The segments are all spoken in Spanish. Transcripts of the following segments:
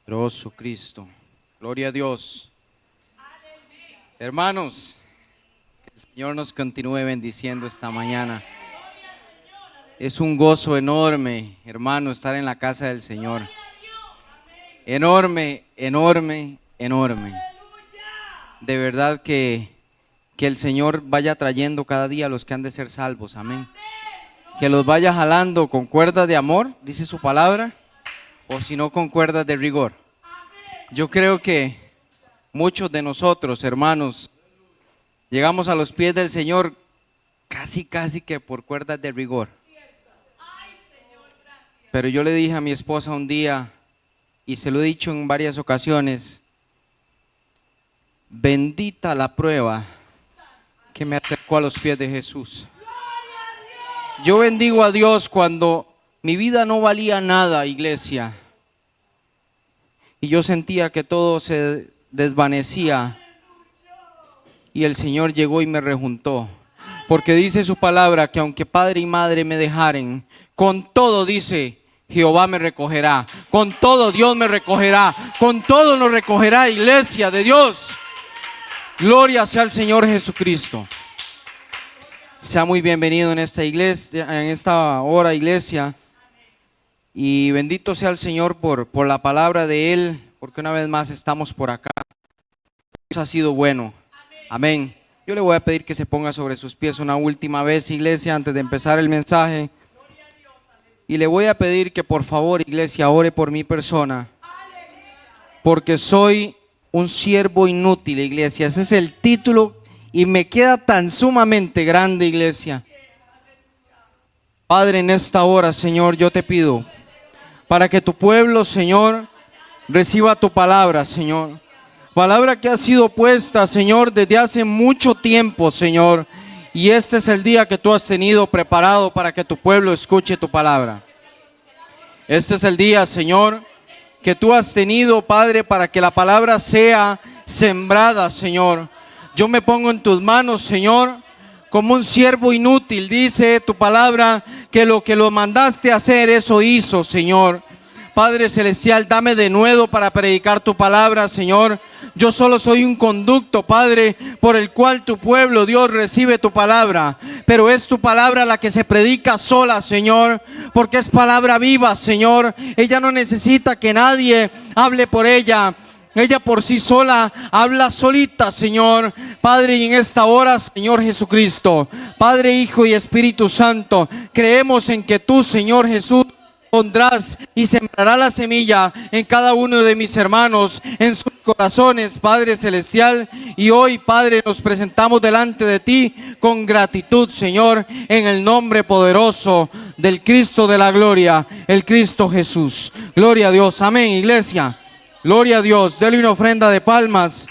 Poderoso Cristo. Gloria a Dios. Hermanos, que el Señor nos continúe bendiciendo esta mañana. Es un gozo enorme, hermano, estar en la casa del Señor. Enorme, enorme, enorme. De verdad que el Señor vaya trayendo cada día a los que han de ser salvos. Amén. Que los vaya jalando con cuerdas de amor, dice su palabra, o si no con cuerdas de rigor. Yo creo que muchos de nosotros, hermanos, llegamos a los pies del Señor casi que por cuerdas de rigor. Pero yo le dije a mi esposa un día, y se lo he dicho en varias ocasiones: bendita la prueba que me acercó a los pies de Jesús. Yo bendigo a Dios cuando mi vida no valía nada, iglesia, y yo sentía que todo se desvanecía, y el Señor llegó y me rejuntó. Porque dice su palabra que aunque padre y madre me dejaren, con todo, dice, Jehová me recogerá. Con todo Dios me recogerá. Con todo nos recogerá, iglesia de Dios. Gloria sea al Señor Jesucristo. Sea muy bienvenido en esta iglesia, en esta hora, iglesia. Y bendito sea el Señor por la palabra de Él, porque una vez más estamos por acá. Dios ha sido bueno. Amén. Yo le voy a pedir que se ponga sobre sus pies una última vez, iglesia, antes de empezar el mensaje. Y le voy a pedir que por favor, iglesia, ore por mi persona, porque soy un siervo inútil, iglesia. Ese es el título y me queda tan sumamente grande, iglesia. Padre, en esta hora, Señor, yo te pido para que tu pueblo, Señor, reciba tu palabra, Señor. Palabra que ha sido puesta, Señor, desde hace mucho tiempo, Señor. Y este es el día que tú has tenido preparado para que tu pueblo escuche tu palabra. Este es el día, Señor, que tú has tenido, Padre, para que la palabra sea sembrada, Señor. Yo me pongo en tus manos, Señor, como un siervo inútil. Dice tu palabra que lo mandaste a hacer, eso hizo, Señor. Padre celestial, dame de nuevo para predicar tu palabra, Señor. Yo solo soy un conducto, Padre, por el cual tu pueblo, Dios, recibe tu palabra. Pero es tu palabra la que se predica sola, Señor, porque es palabra viva, Señor. Ella no necesita que nadie hable por ella. Ella por sí sola habla solita, Señor. Padre, y en esta hora, Señor Jesucristo, Padre, Hijo y Espíritu Santo, creemos en que tú, Señor Jesús, pondrás y sembrarás la semilla en cada uno de mis hermanos, en sus corazones, Padre celestial. Y hoy, Padre, nos presentamos delante de ti con gratitud, Señor, en el nombre poderoso del Cristo de la gloria, el Cristo Jesús. Gloria a Dios. Amén, iglesia. Gloria a Dios. Dele una ofrenda de palmas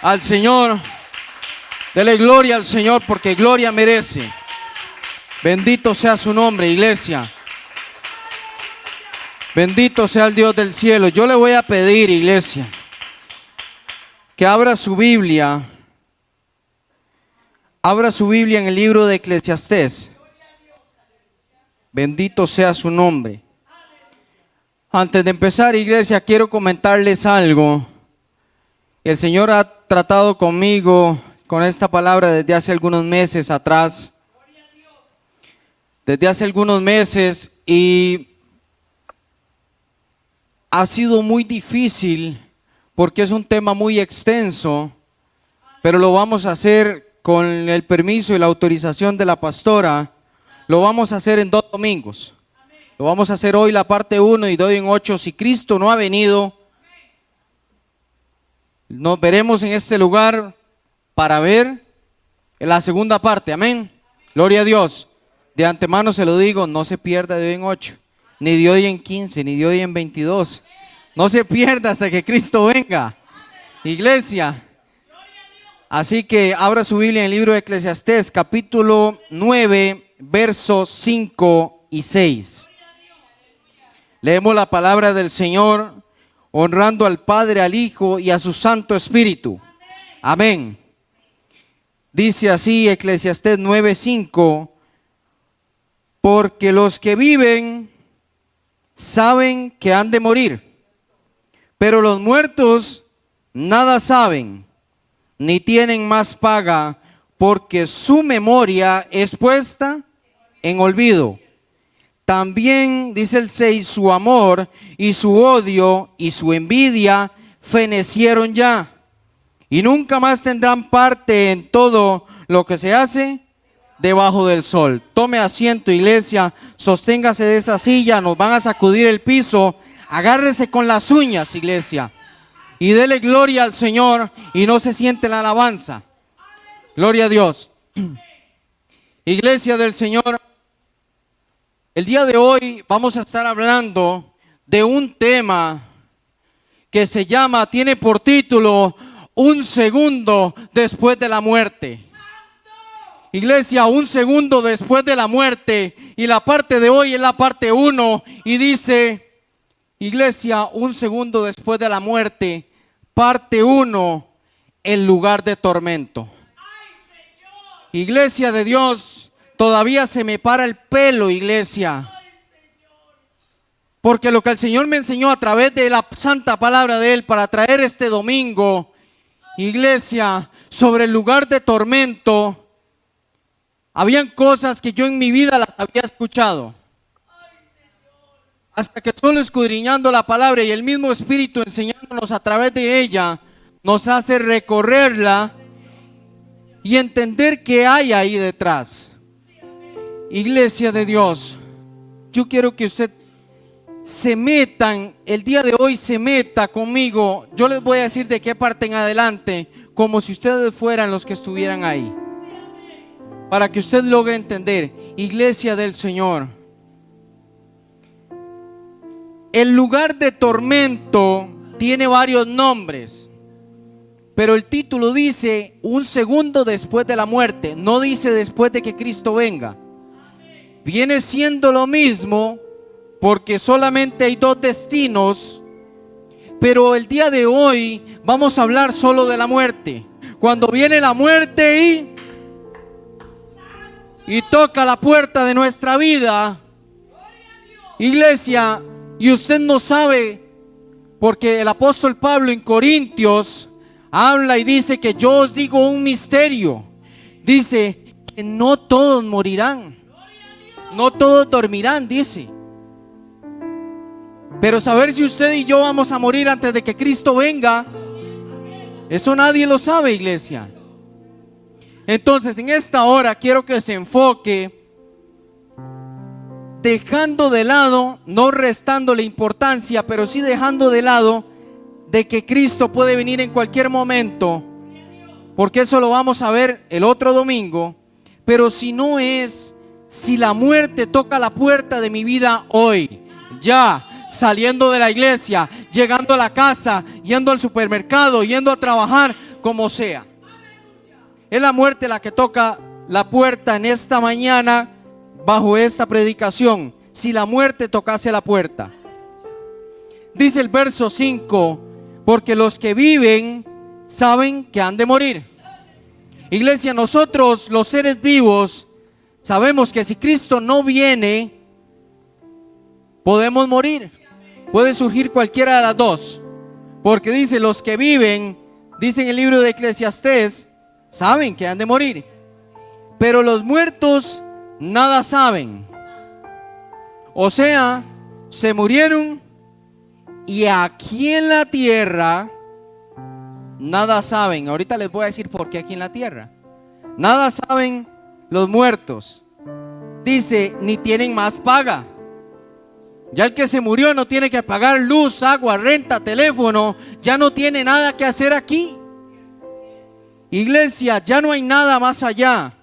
al Señor. Dele gloria al Señor, porque gloria merece. Bendito sea su nombre, iglesia. Bendito sea el Dios del cielo. Yo le voy a pedir, iglesia, que abra su Biblia. Abra su Biblia en el libro de Eclesiastés. Bendito sea su nombre. Antes de empezar, iglesia, quiero comentarles algo. El Señor ha tratado conmigo con esta palabra desde hace algunos meses atrás. Desde hace algunos meses, y ha sido muy difícil porque es un tema muy extenso, pero lo vamos a hacer con el permiso y la autorización de la pastora. Lo vamos a hacer en 2 domingos. Lo vamos a hacer hoy la parte 1 y doy en 8. Si Cristo no ha venido, nos veremos en este lugar para ver la segunda parte. Amén. Gloria a Dios. De antemano se lo digo, no se pierda de hoy en 8, ni de hoy en 15, ni de hoy en 22. No se pierda hasta que Cristo venga, iglesia. Así que abra su Biblia en el libro de Eclesiastés, capítulo 9, versos 5 y 6. Leemos la palabra del Señor, honrando al Padre, al Hijo y a su Santo Espíritu. Amén. Dice así Eclesiastés 9:5: porque los que viven saben que han de morir, Pero los muertos nada saben, ni tienen más paga, porque su memoria es puesta en olvido. También, dice el 6, su amor y su odio y su envidia fenecieron ya, y nunca más tendrán parte en todo lo que se hace debajo del sol. Tome asiento, iglesia, sosténgase de esa silla, nos van a sacudir el piso, agárrese con las uñas, iglesia, y dele gloria al Señor y no se siente la alabanza. Gloria a Dios. Iglesia del Señor, el día de hoy vamos a estar hablando de un tema que se llama, tiene por título, un segundo después de la muerte. Iglesia, un segundo después de la muerte, y la parte de hoy es la parte 1 y dice, iglesia, un segundo después de la muerte, parte 1, el lugar de tormento. Iglesia de Dios, todavía se me para el pelo, iglesia, porque lo que el Señor me enseñó a través de la santa palabra de Él para traer este domingo, iglesia, sobre el lugar de tormento. Habían cosas que yo en mi vida las había escuchado. Hasta que solo escudriñando la palabra y el mismo Espíritu enseñándonos a través de ella, nos hace recorrerla y entender qué hay ahí detrás. Iglesia de Dios, yo quiero que usted se metan, el día de hoy se meta conmigo. Yo les voy a decir de qué parte en adelante, como si ustedes fueran los que estuvieran ahí, para que usted logre entender. Iglesia del Señor, el lugar de tormento tiene varios nombres, pero el título dice un segundo después de la muerte, no dice después de que Cristo venga. Viene siendo lo mismo, porque solamente hay dos destinos, pero el día de hoy vamos a hablar solo de la muerte. Cuando viene la muerte y toca la puerta de nuestra vida, iglesia, y usted no sabe, porque el apóstol Pablo en Corintios habla y dice que yo os digo un misterio. Dice que no todos morirán, no todos dormirán, dice. Pero saber si usted y yo vamos a morir antes de que Cristo venga, eso nadie lo sabe, iglesia. Entonces en esta hora quiero que se enfoque, dejando de lado, no restándole importancia, pero sí dejando de lado de que Cristo puede venir en cualquier momento, porque eso lo vamos a ver el otro domingo. Pero si no es, si la muerte toca la puerta de mi vida hoy, ya, saliendo de la iglesia, llegando a la casa, yendo al supermercado, yendo a trabajar, como sea, es la muerte la que toca la puerta en esta mañana bajo esta predicación. Si la muerte tocase la puerta, dice el verso 5, porque los que viven saben que han de morir. Iglesia, nosotros los seres vivos sabemos que si Cristo no viene, podemos morir. Puede surgir cualquiera de las dos, porque dice los que viven, dice en el libro de Eclesiastés, saben que han de morir, pero los muertos nada saben. O sea, se murieron y aquí en la tierra nada saben. Ahorita les voy a decir por qué aquí en la tierra nada saben los muertos. Dice, ni tienen más paga. Ya el que se murió no tiene que pagar luz, agua, renta, teléfono, ya no tiene nada que hacer aquí. Iglesia, ya no hay nada más allá,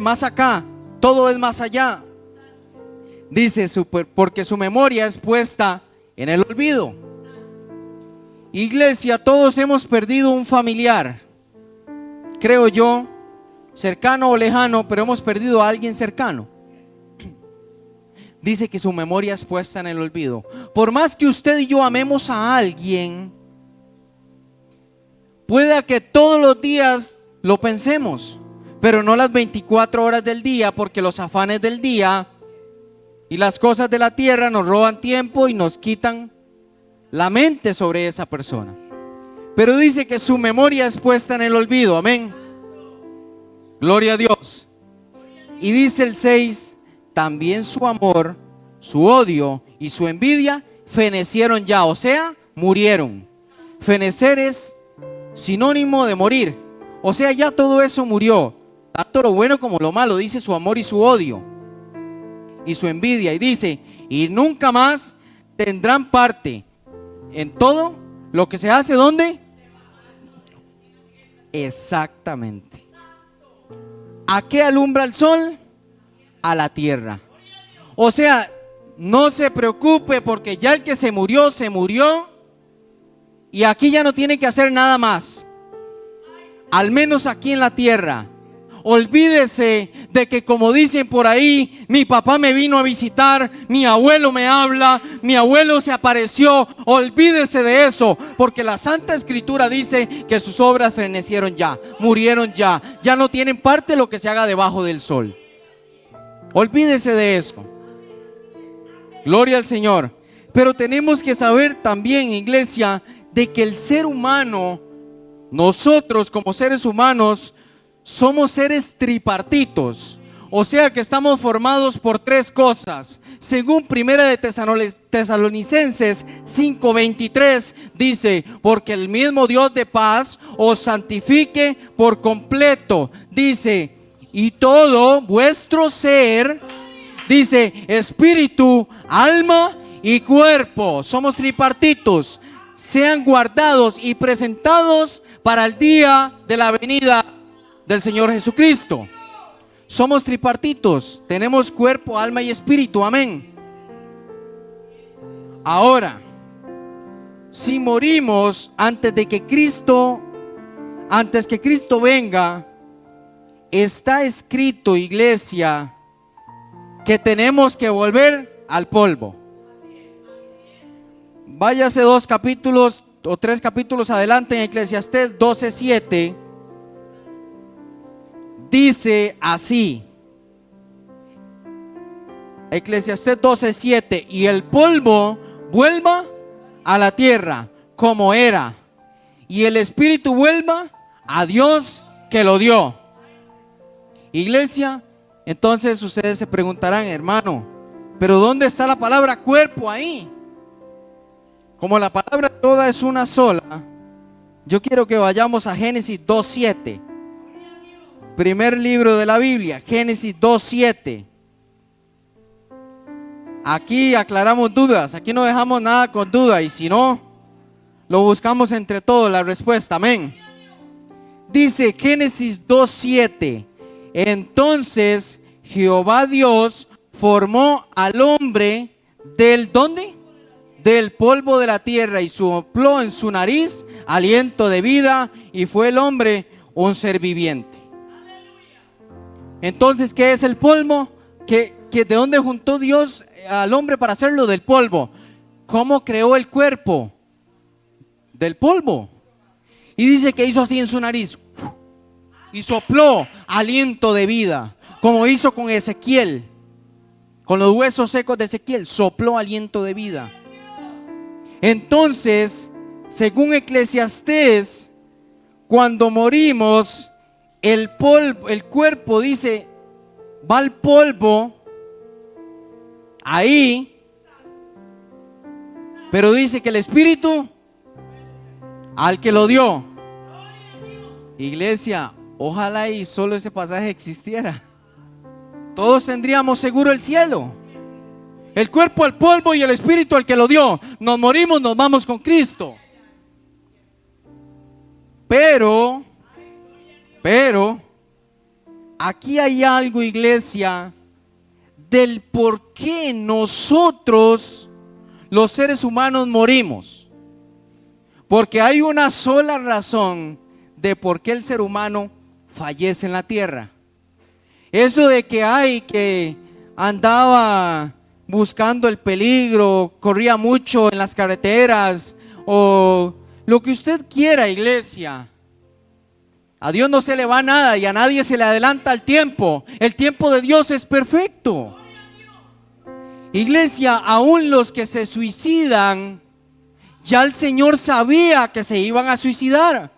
más acá, todo es más allá. Dice, porque su memoria es puesta en el olvido. Iglesia, todos hemos perdido un familiar, creo yo, cercano o lejano, pero hemos perdido a alguien cercano. Dice que su memoria es puesta en el olvido. Por más que usted y yo amemos a alguien, pueda que todos los días lo pensemos, pero no las 24 horas del día, porque los afanes del día y las cosas de la tierra nos roban tiempo y nos quitan la mente sobre esa persona. Pero dice que su memoria es puesta en el olvido. Amén. Gloria a Dios. Y dice el 6, también su amor, su odio y su envidia fenecieron ya, o sea, murieron. Fenecer es sinónimo de morir, o sea, ya todo eso murió, tanto lo bueno como lo malo. Dice su amor y su odio y su envidia, y dice, y nunca más tendrán parte en todo lo que se hace. ¿Dónde? Exactamente. ¿A qué alumbra el sol? A la tierra. O sea, no se preocupe, porque ya el que se murió, y aquí ya no tiene que hacer nada más, al menos aquí en la tierra. Olvídese de que, como dicen por ahí, mi papá me vino a visitar, mi abuelo me habla, mi abuelo se apareció. Olvídese de eso, porque la Santa Escritura dice que sus obras fenecieron ya, murieron ya, ya no tienen parte lo que se haga debajo del sol. Olvídese de eso. Gloria al Señor. Pero tenemos que saber también, iglesia, de que el ser humano, nosotros como seres humanos, somos seres tripartitos. O sea que estamos formados por tres cosas. Según Primera de Tesalonicenses 5:23 dice, porque el mismo Dios de paz os santifique por completo. Dice, y todo vuestro ser, dice, espíritu, alma y cuerpo, somos tripartitos, sean guardados y presentados para el día de la venida del Señor Jesucristo. Somos tripartitos, tenemos cuerpo, alma y espíritu. Amén. Ahora, si morimos antes que Cristo venga, está escrito, iglesia, que tenemos que volver al polvo. Váyase 2 capítulos o 3 capítulos adelante en Eclesiastés 12:7. Dice así, Eclesiastés 12:7, y el polvo vuelva a la tierra como era, y el espíritu vuelva a Dios que lo dio. Iglesia, entonces ustedes se preguntarán, hermano, pero ¿dónde está la palabra cuerpo ahí? Como la palabra toda es una sola, yo quiero que vayamos a Génesis 2:7. Primer libro de la Biblia, Génesis 2:7. Aquí aclaramos dudas, aquí no dejamos nada con duda, y si no, lo buscamos entre todos la respuesta. Amén. Dice Génesis 2:7. Entonces Jehová Dios formó al hombre del ¿dónde? Del polvo de la tierra, y sopló en su nariz aliento de vida, y fue el hombre un ser viviente. Entonces, ¿qué es el polvo? ¿De dónde juntó Dios al hombre para hacerlo? Del polvo. ¿Cómo creó el cuerpo? Del polvo. Y dice que hizo así en su nariz, y sopló aliento de vida, como hizo con Ezequiel, con los huesos secos de Ezequiel, sopló aliento de vida. Entonces, según Eclesiastés, cuando morimos, el cuerpo, dice, va al polvo, ahí, pero dice que el espíritu al que lo dio. Iglesia, ojalá y solo ese pasaje existiera, todos tendríamos seguro el cielo. El cuerpo al polvo y el espíritu al que lo dio. Nos morimos, nos vamos con Cristo. Pero aquí hay algo, iglesia, del por qué nosotros, los seres humanos, morimos. Porque hay una sola razón de por qué el ser humano fallece en la tierra. Eso de que andaba buscando el peligro, corría mucho en las carreteras, o lo que usted quiera, iglesia. A Dios no se le va nada y a nadie se le adelanta el tiempo. El tiempo de Dios es perfecto. Iglesia, aún los que se suicidan Ya el Señor sabía que se iban a suicidar,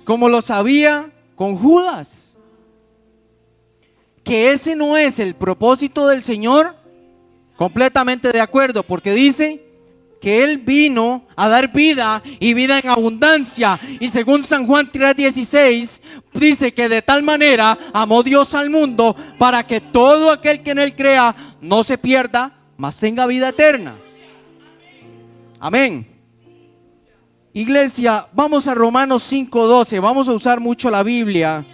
como lo sabía con Judas. Que ese no es el propósito del Señor, completamente de acuerdo, porque dice que Él vino a dar vida y vida en abundancia. Y según San Juan 3:16 dice que de tal manera amó Dios al mundo para que todo aquel que en Él crea no se pierda, mas tenga vida eterna. Amén. Iglesia, vamos a Romanos 5:12. Vamos a usar mucho la Biblia,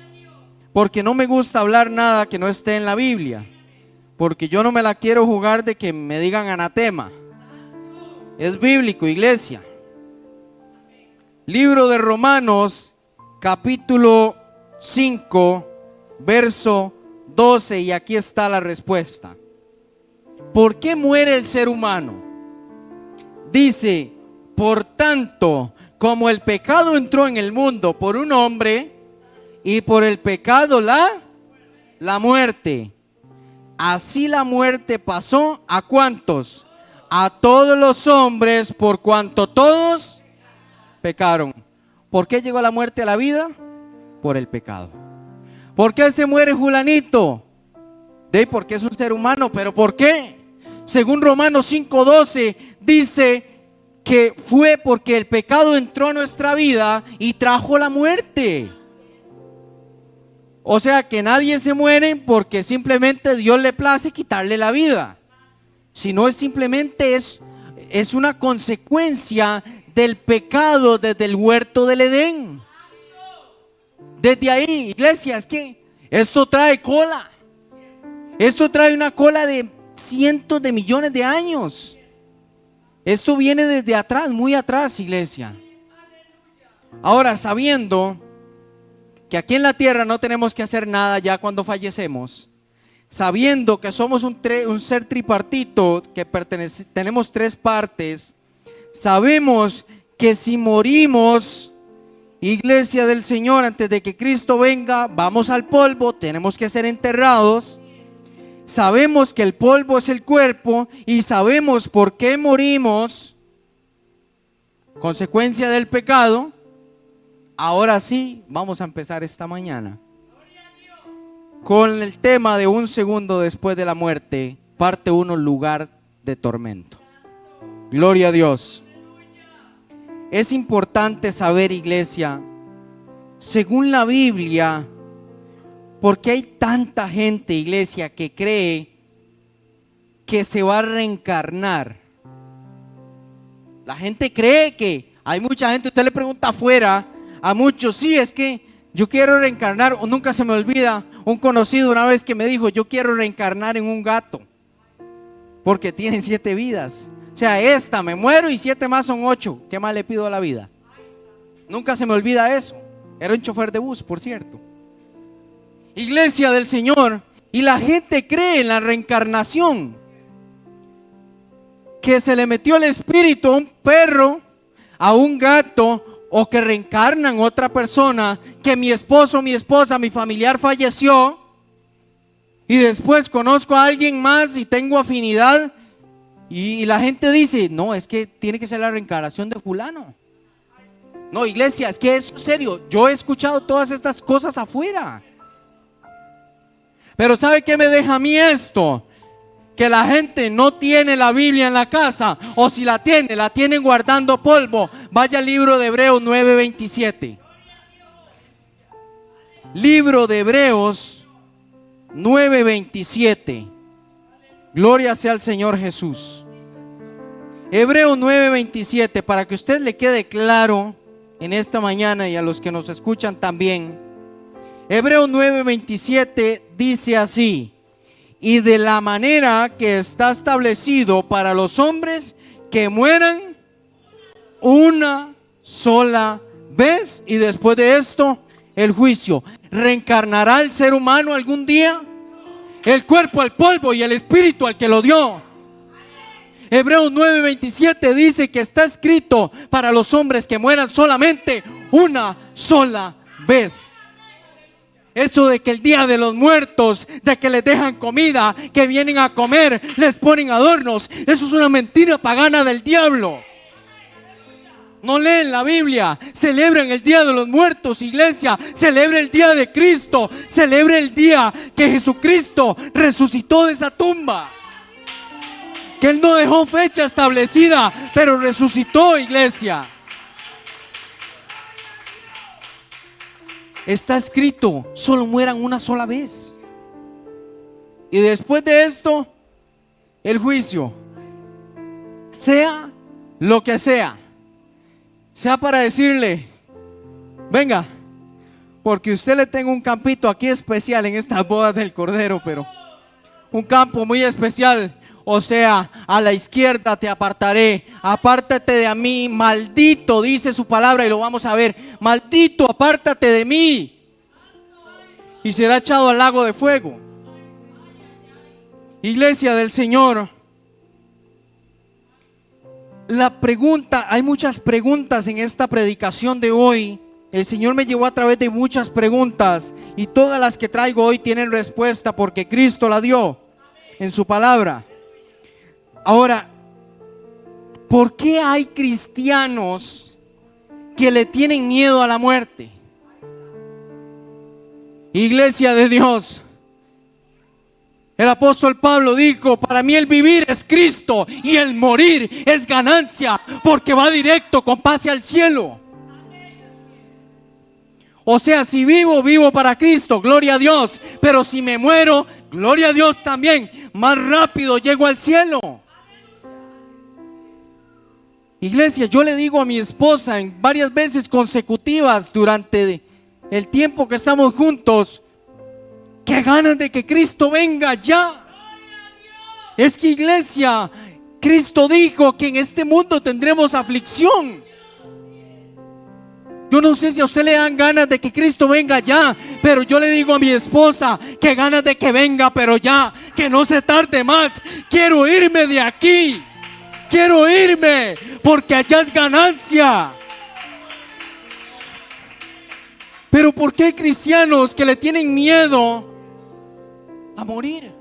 porque no me gusta hablar nada que no esté en la Biblia, porque yo no me la quiero jugar de que me digan anatema. Es bíblico, iglesia. Libro de Romanos, capítulo 5, verso 12, y aquí está la respuesta. ¿Por qué muere el ser humano? Dice, por tanto, como el pecado entró en el mundo por un hombre, y por el pecado la muerte, así la muerte pasó ¿a cuántos? A todos los hombres, por cuanto todos pecaron. ¿Por qué llegó la muerte a la vida? Por el pecado. ¿Por qué se muere Julanito? Porque es un ser humano. ¿Pero por qué? Según Romanos 5:12 dice que fue porque el pecado entró a nuestra vida y trajo la muerte. O sea que nadie se muere porque simplemente Dios le place quitarle la vida, sino es simplemente es una consecuencia del pecado desde el huerto del Edén. Desde ahí, iglesia, es que eso trae cola. Eso trae una cola de cientos de millones de años. Eso viene desde atrás, muy atrás, iglesia. Ahora, sabiendo que aquí en la tierra no tenemos que hacer nada ya cuando fallecemos, sabiendo que somos un ser tripartito, que tenemos tres partes, sabemos que si morimos, iglesia del Señor, antes de que Cristo venga, vamos al polvo, tenemos que ser enterrados. Sabemos que el polvo es el cuerpo y sabemos por qué morimos, consecuencia del pecado. Ahora sí, vamos a empezar esta mañana con el tema de un segundo después de la muerte, parte 1, lugar de tormento. Gloria a Dios. Es importante saber, iglesia, según la Biblia, porque hay tanta gente, iglesia, que cree que se va a reencarnar. La gente cree que hay mucha gente, usted le pregunta afuera a muchos, sí, es que yo quiero reencarnar. O nunca se me olvida un conocido una vez que me dijo, yo quiero reencarnar en un gato, porque tienen 7 vidas. O sea, esta me muero y 7 más son 8. ¿Qué más le pido a la vida? Nunca se me olvida eso. Era un chofer de bus, por cierto. Iglesia del Señor, y la gente cree en la reencarnación, que se le metió el espíritu a un perro, a un gato, o que reencarnan otra persona, que mi esposo, mi esposa, mi familiar falleció y después conozco a alguien más y tengo afinidad, y la gente dice, no, es que tiene que ser la reencarnación de fulano. No, iglesia, es que es serio, yo he escuchado todas estas cosas afuera. Pero ¿sabe qué me deja a mí esto? Que la gente no tiene la Biblia en la casa, o si la tienen guardando polvo. Vaya al libro de Hebreos 9:27. Libro de Hebreos 9:27. Gloria sea al Señor Jesús. Hebreos 9:27, para que a usted le quede claro en esta mañana y a los que nos escuchan también. Hebreos 9:27 dice así: y de la manera que está establecido para los hombres que mueran una sola vez, y después de esto el juicio. ¿Reencarnará el ser humano algún día? El cuerpo al polvo y el espíritu al que lo dio. Hebreos 9:27 dice que está escrito para los hombres que mueran solamente una sola vez. Eso de que el día de los muertos, de que les dejan comida, que vienen a comer, les ponen adornos, eso es una mentira pagana del diablo. No leen la Biblia, celebran el Día de los Muertos, iglesia. Celebra el día de Cristo, celebra el día que Jesucristo resucitó de esa tumba. Que Él no dejó fecha establecida, pero resucitó, iglesia. Está escrito, solo mueran una sola vez. Y después de esto, el juicio. Sea lo que sea. Sea para decirle, venga, porque usted le tengo un campito aquí especial en estas bodas del Cordero, pero un campo muy especial. O sea, a la izquierda te apartaré, apártate de mí, maldito, dice su palabra, y lo vamos a ver. Maldito, apártate de mí. Y será echado al lago de fuego. Iglesia del Señor, la pregunta, hay muchas preguntas en esta predicación de hoy. El Señor me llevó a través de muchas preguntas y todas las que traigo hoy tienen respuesta porque Cristo la dio en su palabra. Ahora, ¿por qué hay cristianos que le tienen miedo a la muerte? Iglesia de Dios, el apóstol Pablo dijo, para mí el vivir es Cristo y el morir es ganancia, porque va directo con pase al cielo. O sea, si vivo, vivo para Cristo, gloria a Dios. Pero si me muero, gloria a Dios también, más rápido llego al cielo. Iglesia, yo le digo a mi esposa en varias veces consecutivas durante el tiempo que estamos juntos, que ganas de que Cristo venga ya. Es que, iglesia, Cristo dijo que en este mundo tendremos aflicción. Yo no sé si a usted le dan ganas de que Cristo venga ya, pero yo le digo a mi esposa que ganas de que venga, pero ya, que no se tarde más. Quiero irme de aquí, quiero irme, porque allá es ganancia. Pero ¿por qué hay cristianos que le tienen miedo a morir?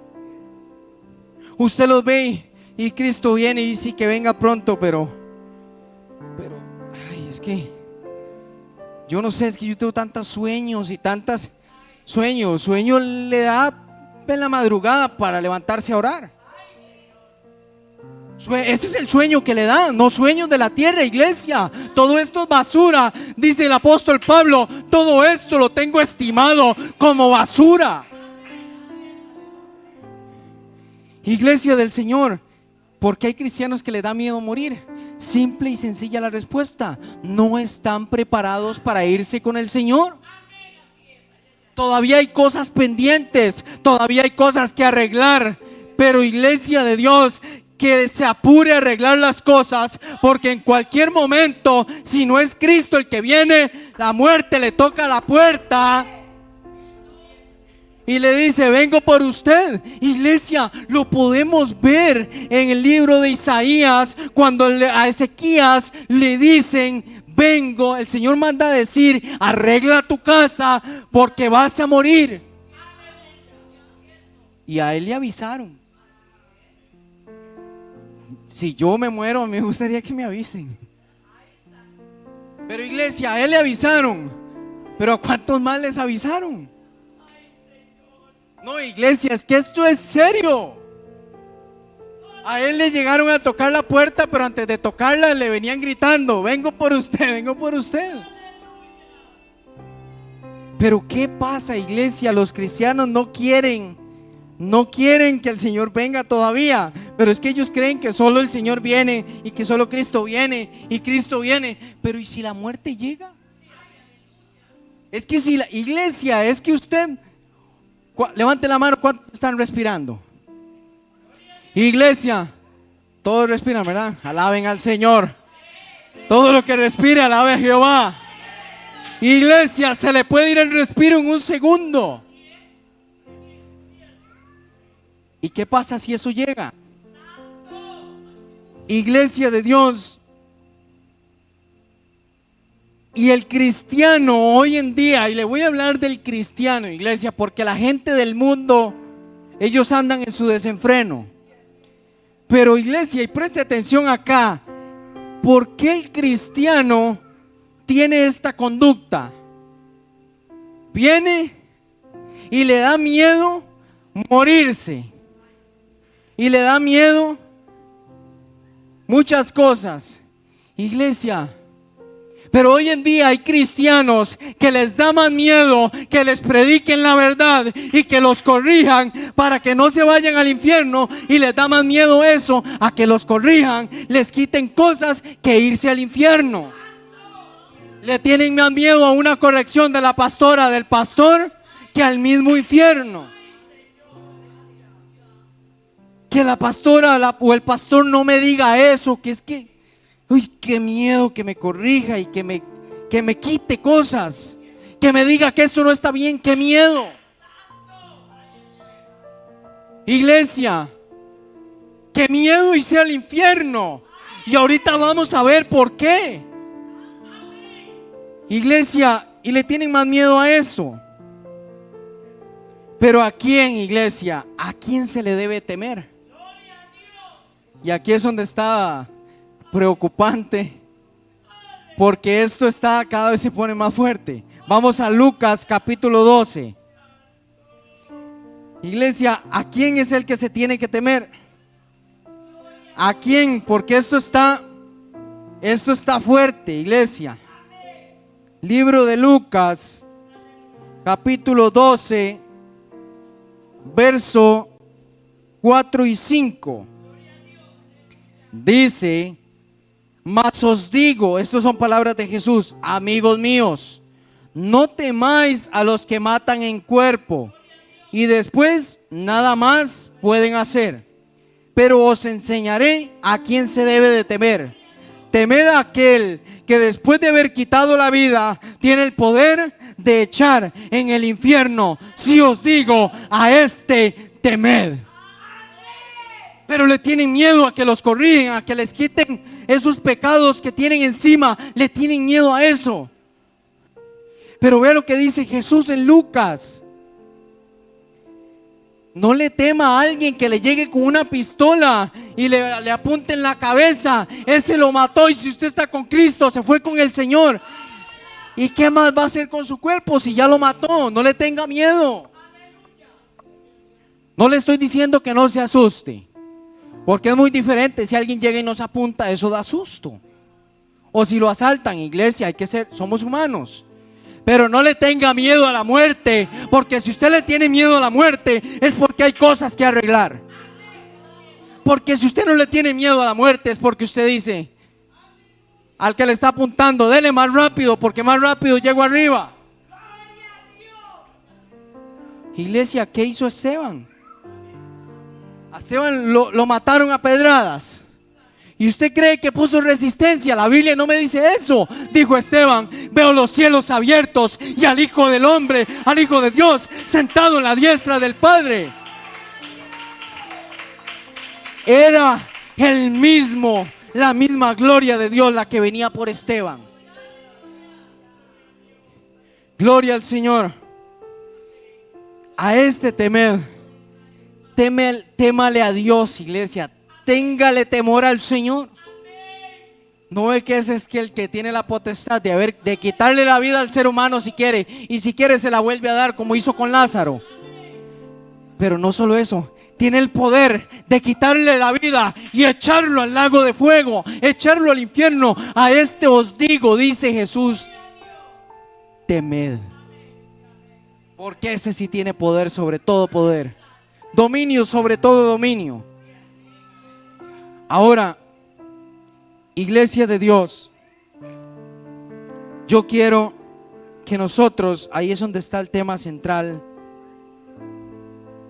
Usted los ve y Cristo viene y dice que venga pronto, pero ay, es que yo no sé, es que yo tengo tantos sueños y tantas sueños le da en la madrugada para levantarse a orar. Ese es el sueño que le dan, no sueños de la tierra, iglesia. Todo esto es basura, dice el apóstol Pablo. Todo esto lo tengo estimado como basura. Iglesia del Señor, ¿por qué hay cristianos que le da miedo morir? Simple y sencilla la respuesta: no están preparados para irse con el Señor. Todavía hay cosas pendientes, todavía hay cosas que arreglar. Pero, iglesia de Dios, que se apure a arreglar las cosas, porque en cualquier momento, si no es Cristo el que viene, la muerte le toca la puerta y le dice: vengo por usted. Iglesia, lo podemos ver en el libro de Isaías, cuando a Ezequías le dicen: vengo, el Señor manda a decir: arregla tu casa porque vas a morir. Y a él le avisaron. Si yo me muero, a mí me gustaría que me avisen. Pero, iglesia, a él le avisaron. Pero ¿a cuántos más les avisaron? No, iglesia, es que esto es serio. A él le llegaron a tocar la puerta, pero antes de tocarla le venían gritando: vengo por usted, vengo por usted. Pero ¿qué pasa, iglesia? Los cristianos no quieren que el Señor venga todavía. Pero es que ellos creen que solo el Señor viene y que solo Cristo viene y Cristo viene. Pero ¿y si la muerte llega? Es que si la iglesia, es que usted, levante la mano, ¿cuántos están respirando? Iglesia, todos respiran, ¿verdad? Alaben al Señor. Todo lo que respire, alabe a Jehová. Iglesia, se le puede ir el respiro en un segundo. ¿Y qué pasa si eso llega? Iglesia de Dios, y el cristiano hoy en día, y le voy a hablar del cristiano, iglesia, porque la gente del mundo, ellos andan en su desenfreno. Pero, iglesia, y preste atención acá, ¿por qué el cristiano tiene esta conducta? Viene y le da miedo morirse. Y le da miedo muchas cosas. Iglesia, pero hoy en día hay cristianos que les da más miedo que les prediquen la verdad y que los corrijan para que no se vayan al infierno, y les da más miedo eso a que los corrijan, les quiten cosas, que irse al infierno. Le tienen más miedo a una corrección de la pastora, del pastor, que al mismo infierno. Que la pastora o el pastor no me diga eso, que es que uy, qué miedo que me corrija y que me quite cosas, que me diga que eso no está bien, qué miedo. Iglesia, qué miedo irse al infierno. Y ahorita vamos a ver por qué. Iglesia, y le tienen más miedo a eso. Pero ¿a quién, iglesia? ¿A quién se le debe temer? Y aquí es donde está preocupante, porque esto está cada vez se pone más fuerte. Vamos a Lucas capítulo 12. Iglesia, ¿a quién es el que se tiene que temer? ¿A quién? Porque esto está fuerte, iglesia. Libro de Lucas capítulo 12, verso 4 y 5. Dice: mas os digo, estas son palabras de Jesús, amigos míos, no temáis a los que matan en cuerpo y después nada más pueden hacer, pero os enseñaré a quién se debe de temer. Temed a aquel que después de haber quitado la vida tiene el poder de echar en el infierno. Si os digo, a este temed. Pero le tienen miedo a que los corrijan, a que les quiten esos pecados que tienen encima. Le tienen miedo a eso. Pero vea lo que dice Jesús en Lucas. No le tema a alguien que le llegue con una pistola y le apunte en la cabeza. Ese lo mató, y si usted está con Cristo, se fue con el Señor. ¿Y qué más va a hacer con su cuerpo si ya lo mató? No le tenga miedo. No le estoy diciendo que no se asuste, porque es muy diferente si alguien llega y nos apunta, eso da susto. O si lo asaltan, iglesia, somos humanos. Pero no le tenga miedo a la muerte, porque si usted le tiene miedo a la muerte es porque hay cosas que arreglar. Porque si usted no le tiene miedo a la muerte es porque usted dice al que le está apuntando, dele más rápido, porque más rápido llego arriba. Iglesia, ¿qué hizo Esteban? A Esteban lo mataron a pedradas. ¿Y usted cree que puso resistencia? La Biblia no me dice eso. Dijo Esteban: veo los cielos abiertos y al Hijo del Hombre, al Hijo de Dios, sentado en la diestra del Padre. Era la misma gloria de Dios la que venía por Esteban. Gloria al Señor. A este temed. Témale a Dios, iglesia. Téngale temor al Señor. No es que ese es el que tiene la potestad de quitarle la vida al ser humano si quiere, y si quiere se la vuelve a dar, como hizo con Lázaro. Pero no solo eso, tiene el poder de quitarle la vida y echarlo al lago de fuego, echarlo al infierno. A este os digo, dice Jesús, temed, porque ese sí tiene poder sobre todo poder, dominio sobre todo dominio. Ahora, iglesia de Dios, yo quiero que nosotros, ahí es donde está el tema central,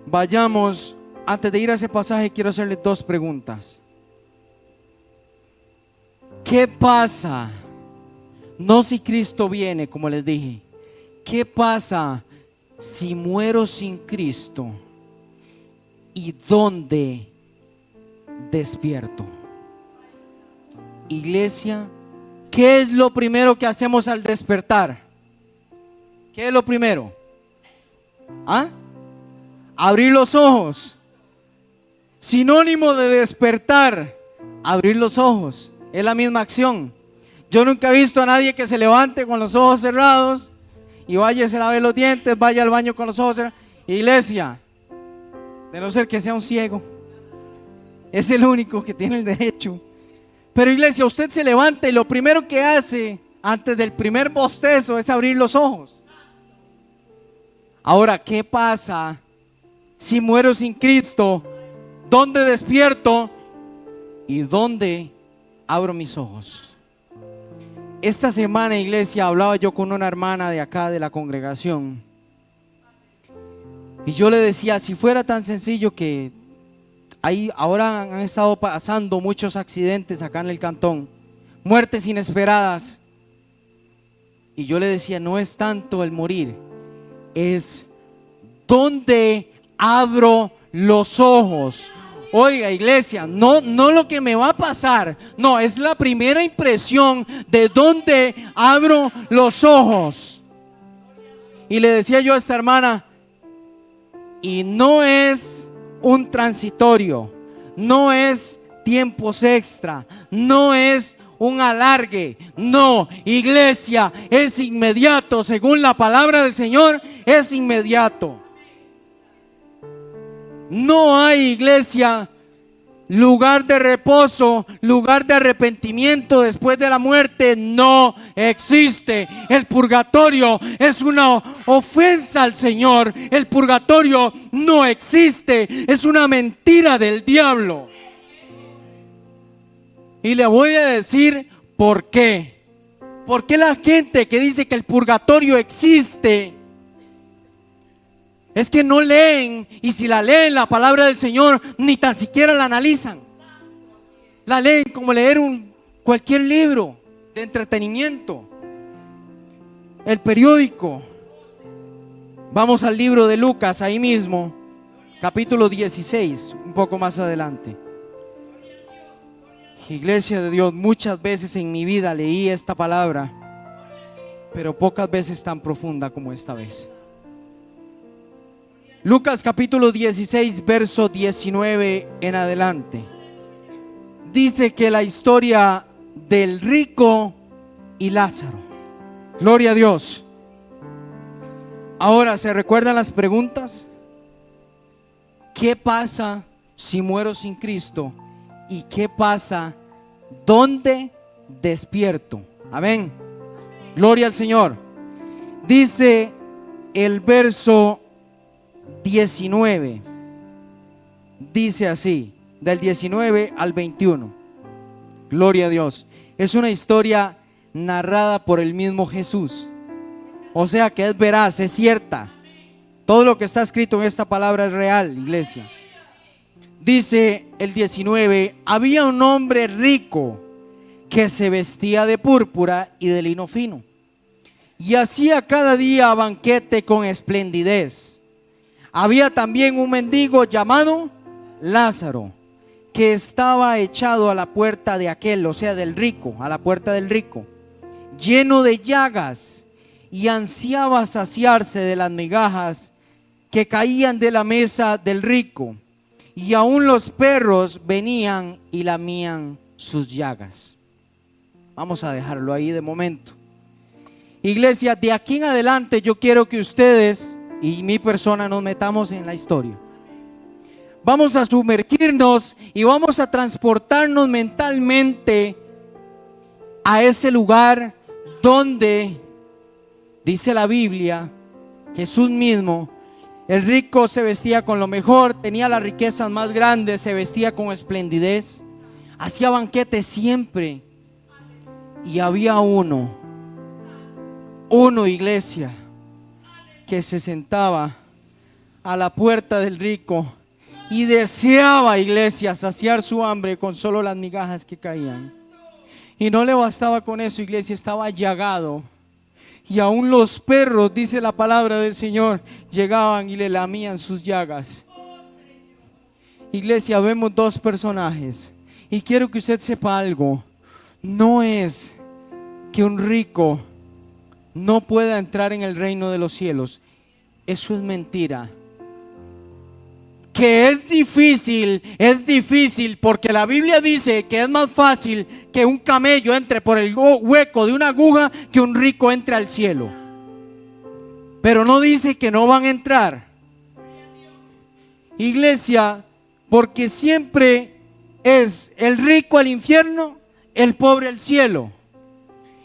vayamos, antes de ir a ese pasaje, quiero hacerle dos preguntas. ¿Qué pasa? No si Cristo viene, como les dije. ¿Qué pasa si muero sin Cristo? ¿Y dónde despierto? Iglesia, ¿qué es lo primero que hacemos al despertar? ¿Qué es lo primero? Abrir los ojos. Sinónimo de despertar, abrir los ojos. Es la misma acción. Yo nunca he visto a nadie que se levante con los ojos cerrados y vaya a se lave los dientes, vaya al baño con los ojos cerrados. Iglesia, de no ser que sea un ciego, es el único que tiene el derecho. Pero iglesia, usted se levanta y lo primero que hace antes del primer bostezo es abrir los ojos. Ahora, ¿qué pasa si muero sin Cristo? ¿Dónde despierto? ¿Y dónde abro mis ojos? Esta semana, iglesia, hablaba yo con una hermana de acá de la congregación y yo le decía, si fuera tan sencillo que ahora han estado pasando muchos accidentes acá en el cantón, muertes inesperadas, y yo le decía, no es tanto el morir, es ¿dónde abro los ojos? Oiga, iglesia, no lo que me va a pasar, no, es la primera impresión de dónde abro los ojos. Y le decía yo a esta hermana, y no es un transitorio, no es tiempos extra, no es un alargue, no, iglesia, es inmediato, según la palabra del Señor, es inmediato. No hay, iglesia, lugar de reposo, lugar de arrepentimiento después de la muerte, no existe. El purgatorio es una ofensa al Señor. El purgatorio no existe, es una mentira del diablo. Y le voy a decir por qué. ¿Por qué la gente que dice que el purgatorio existe? Es que no leen, y si la leen la palabra del Señor, ni tan siquiera la analizan. La leen como leer cualquier libro de entretenimiento, el periódico. Vamos al libro de Lucas, ahí mismo, capítulo 16, un poco más adelante. Iglesia de Dios, muchas veces en mi vida leí esta palabra, pero pocas veces tan profunda como esta vez. Lucas capítulo 16, verso 19 en adelante. Dice que la historia del rico y Lázaro. Gloria a Dios. Ahora, ¿se recuerdan las preguntas? ¿Qué pasa si muero sin Cristo? ¿Y qué pasa? ¿Dónde despierto? Amén. Gloria al Señor. Dice el verso 19, dice así, del 19 al 21. Gloria a Dios. Es una historia narrada por el mismo Jesús, o sea que es veraz, es cierta. Todo lo que está escrito en esta palabra es real, iglesia. Dice el 19: había un hombre rico que se vestía de púrpura y de lino fino y hacía cada día banquete con esplendidez. Había también un mendigo llamado Lázaro, que estaba echado a la puerta de aquel, o sea del rico, a la puerta del rico, lleno de llagas, y ansiaba saciarse de las migajas que caían de la mesa del rico, y aún los perros venían y lamían sus llagas. Vamos a dejarlo ahí de momento. Iglesia, de aquí en adelante yo quiero que ustedes y mi persona nos metamos en la historia. Vamos a sumergirnos y vamos a transportarnos mentalmente a ese lugar donde, dice la Biblia, Jesús mismo, el rico se vestía con lo mejor, tenía las riquezas más grandes, se vestía con esplendidez, hacía banquetes siempre. Y había uno, iglesia, que se sentaba a la puerta del rico y deseaba, iglesia, saciar su hambre con solo las migajas que caían. Y no le bastaba con eso, iglesia, estaba llagado. Y aún los perros, dice la palabra del Señor, llegaban y le lamían sus llagas. Iglesia, vemos dos personajes. Y quiero que usted sepa algo. No es que un rico no pueda entrar en el reino de los cielos. Eso es mentira. que es difícil porque la Biblia dice que es más fácil que un camello entre por el hueco de una aguja que un rico entre al cielo. Pero no dice que no van a entrar. Iglesia, porque siempre es el rico al infierno, el pobre al cielo.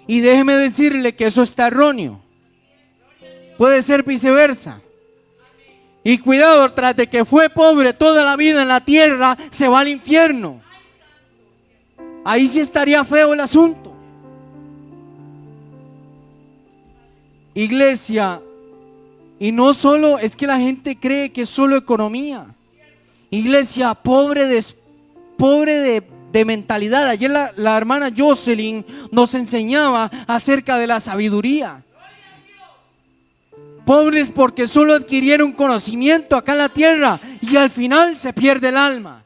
Y déjeme decirle que eso está erróneo. Puede ser viceversa. Y cuidado, tras de que fue pobre toda la vida en la tierra, se va al infierno. Ahí sí estaría feo el asunto. Iglesia, y no solo es que la gente cree que es solo economía. Iglesia, pobre de mentalidad. Ayer la hermana Jocelyn nos enseñaba acerca de la sabiduría. Pobres porque solo adquirieron conocimiento acá en la tierra y al final se pierde el alma.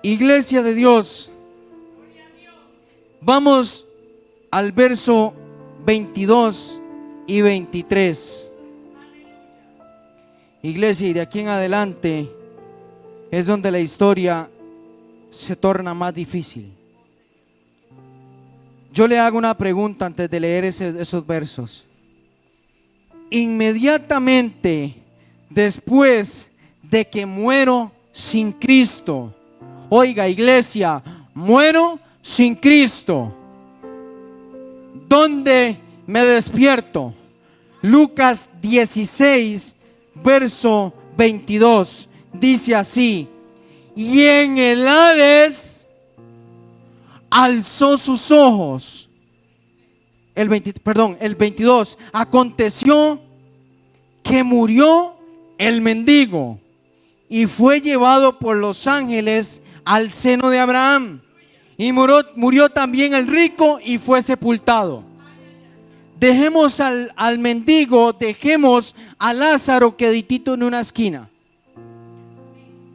Iglesia de Dios, vamos al verso 22 y 23. Iglesia, y de aquí en adelante es donde la historia se torna más difícil. Yo le hago una pregunta antes de leer esos versos. Inmediatamente después de que muero sin Cristo, oiga iglesia, muero sin Cristo, ¿dónde me despierto? Lucas 16, verso 22, dice así: y en el Hades alzó sus ojos. El 22, aconteció que murió el mendigo y fue llevado por los ángeles al seno de Abraham. Y murió también el rico y fue sepultado. Dejemos al mendigo, dejemos a Lázaro queditito en una esquina.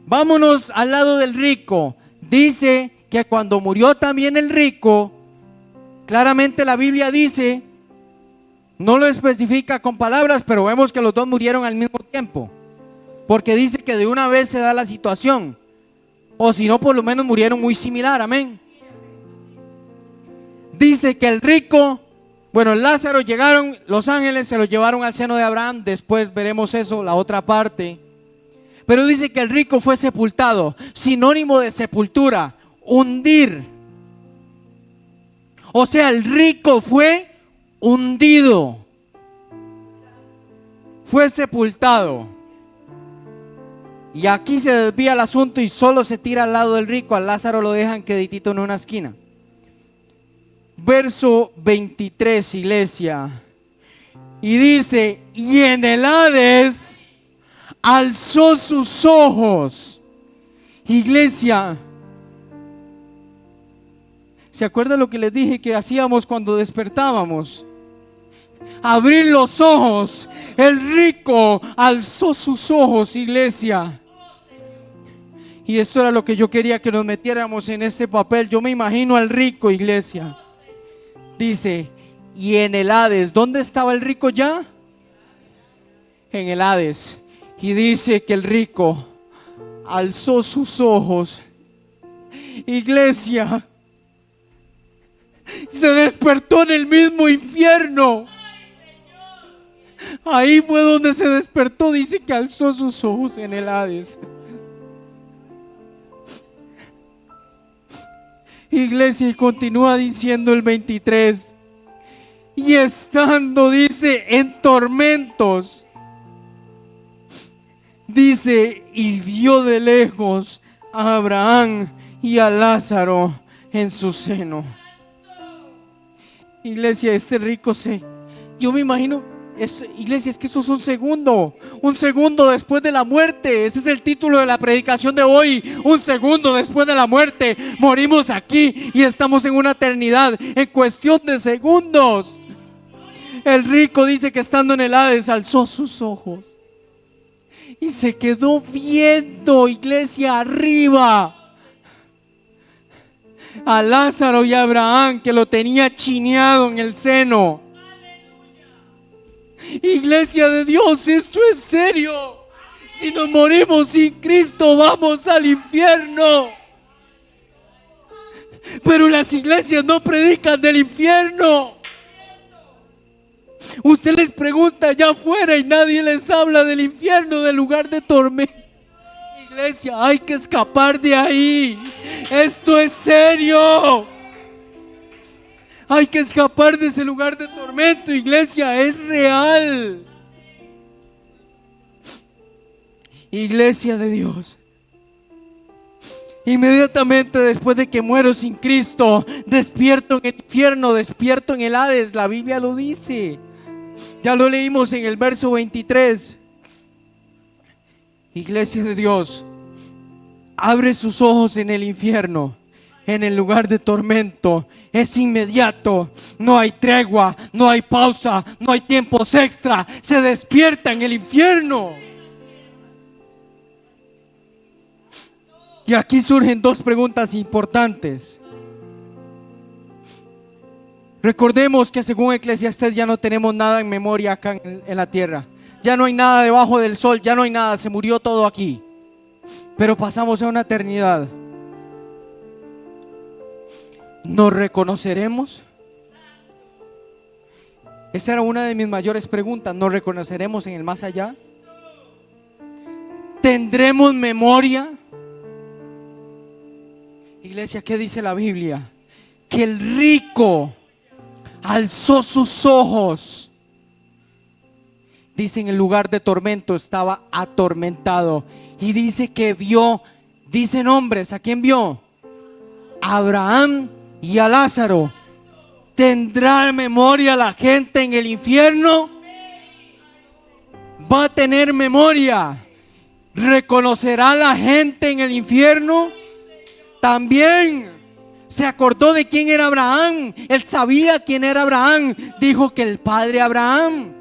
Vámonos al lado del rico. Dice que cuando murió también el rico, claramente la Biblia dice, no lo especifica con palabras, pero vemos que los dos murieron al mismo tiempo, porque dice que de una vez se da la situación, o si no, por lo menos murieron muy similar, amén. Dice que el rico, Lázaro, llegaron los ángeles, se lo llevaron al seno de Abraham, después veremos eso, la otra parte, pero dice que el rico fue sepultado, sinónimo de sepultura, hundir. O sea, el rico fue hundido, fue sepultado. Y aquí se desvía el asunto y solo se tira al lado del rico. A Lázaro lo dejan queditito en una esquina. Verso 23, iglesia. Y dice, y en el Hades alzó sus ojos. Iglesia, ¿se acuerda lo que les dije que hacíamos cuando despertábamos? Abrir los ojos. El rico alzó sus ojos, iglesia. Y eso era lo que yo quería que nos metiéramos en este papel. Yo me imagino al rico, iglesia. Dice, y en el Hades, ¿dónde estaba el rico ya? En el Hades. Y dice que el rico alzó sus ojos. Iglesia, se despertó en el mismo infierno. Ahí fue donde se despertó. Dice que alzó sus ojos en el Hades. Iglesia, y continúa diciendo el 23. Y estando, dice, en tormentos, dice, y vio de lejos a Abraham y a Lázaro en su seno. Iglesia, este rico yo me imagino, iglesia, es que eso es un segundo después de la muerte. Ese es el título de la predicación de hoy. Un segundo después de la muerte, morimos aquí y estamos en una eternidad, en cuestión de segundos. El rico dice que estando en el Hades alzó sus ojos y se quedó viendo, iglesia, arriba a Lázaro y a Abraham, que lo tenía chineado en el seno. Iglesia de Dios, esto es serio. Si nos morimos sin Cristo, vamos al infierno. Pero las iglesias no predican del infierno. Usted les pregunta allá afuera y nadie les habla del infierno, del lugar de tormento. Iglesia, hay que escapar de ahí. Esto es serio. Hay que escapar de ese lugar de tormento, iglesia, es real. Iglesia de Dios. Inmediatamente después de que muero sin Cristo, despierto en el infierno, despierto en el Hades. La Biblia lo dice. Ya lo leímos en el verso 23. Iglesia de Dios, abre sus ojos en el infierno, en el lugar de tormento. Es inmediato, no hay tregua, no hay pausa, no hay tiempos extra. Se despierta en el infierno. Y aquí surgen dos preguntas importantes. Recordemos que según Eclesiastés ya no tenemos nada en memoria acá en la tierra. Ya no hay nada debajo del sol, ya no hay nada, se murió todo aquí. Pero pasamos a una eternidad. ¿Nos reconoceremos? Esa era una de mis mayores preguntas. ¿Nos reconoceremos en el más allá? ¿Tendremos memoria? Iglesia, ¿qué dice la Biblia? Que el rico alzó sus ojos. Dice, en el lugar de tormento estaba atormentado. Y dice que vio, dicen hombres, ¿a quién vio? A Abraham y a Lázaro. ¿Tendrá memoria la gente en el infierno? ¿Va a tener memoria? ¿Reconocerá la gente en el infierno? También se acordó de quién era Abraham. Él sabía quién era Abraham. Dijo que el padre Abraham.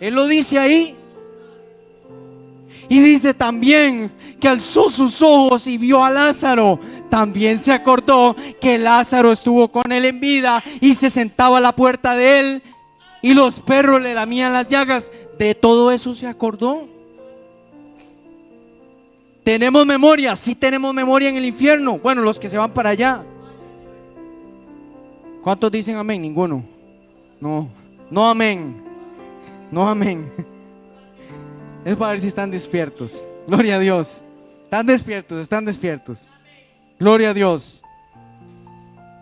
Él lo dice ahí. Y dice también que alzó sus ojos y vio a Lázaro. También se acordó que Lázaro estuvo con él en vida y se sentaba a la puerta de él y los perros le lamían las llagas. De todo eso se acordó. ¿Tenemos memoria? Sí, tenemos memoria en el infierno. Bueno, los que se van para allá. ¿Cuántos dicen amén? Ninguno. No amén. No amén. Es para ver si están despiertos. Gloria a Dios. Están despiertos, están despiertos. Gloria a Dios.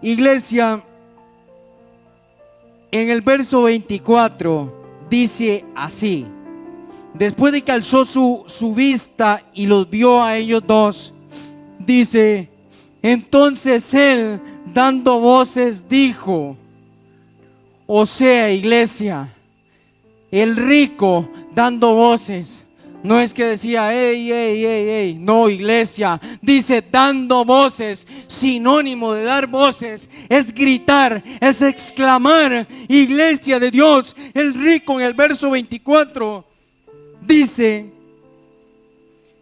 Iglesia, en el verso 24 dice así: después de que alzó su vista y los vio a ellos dos, dice, entonces él, dando voces, dijo, o sea, iglesia, el rico dando voces. No es que decía, ey, no, iglesia, dice dando voces. Sinónimo de dar voces es gritar, es exclamar. Iglesia de Dios, el rico en el verso 24 dice,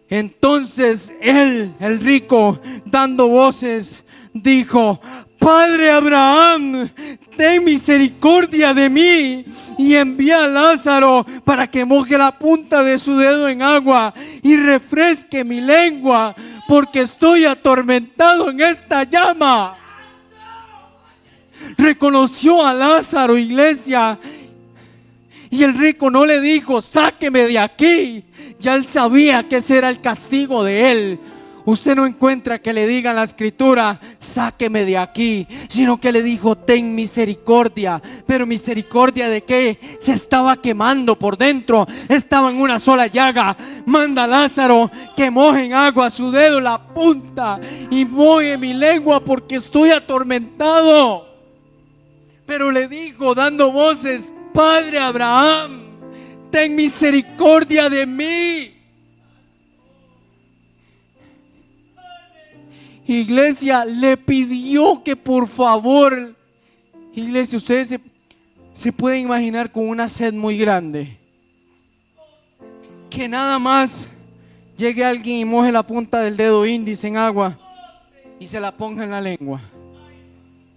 entonces él, el rico, dando voces, dijo, Padre Abraham, ten misericordia de mí y envía a Lázaro para que moje la punta de su dedo en agua y refresque mi lengua, porque estoy atormentado en esta llama. Reconoció a Lázaro, iglesia. Y el rico no le dijo, sáqueme de aquí. Ya él sabía que ese era el castigo de él. Usted no encuentra que le diga en la escritura, sáqueme de aquí, sino que le dijo, ten misericordia. Pero misericordia de qué? Se estaba quemando por dentro, estaba en una sola llaga. Manda a Lázaro que moje en agua su dedo, la punta, y moje mi lengua porque estoy atormentado. Pero le dijo dando voces, Padre Abraham, ten misericordia de mí. Iglesia, le pidió que por favor, iglesia, ustedes se pueden imaginar con una sed muy grande, que nada más llegue alguien y moje la punta del dedo índice en agua y se la ponga en la lengua.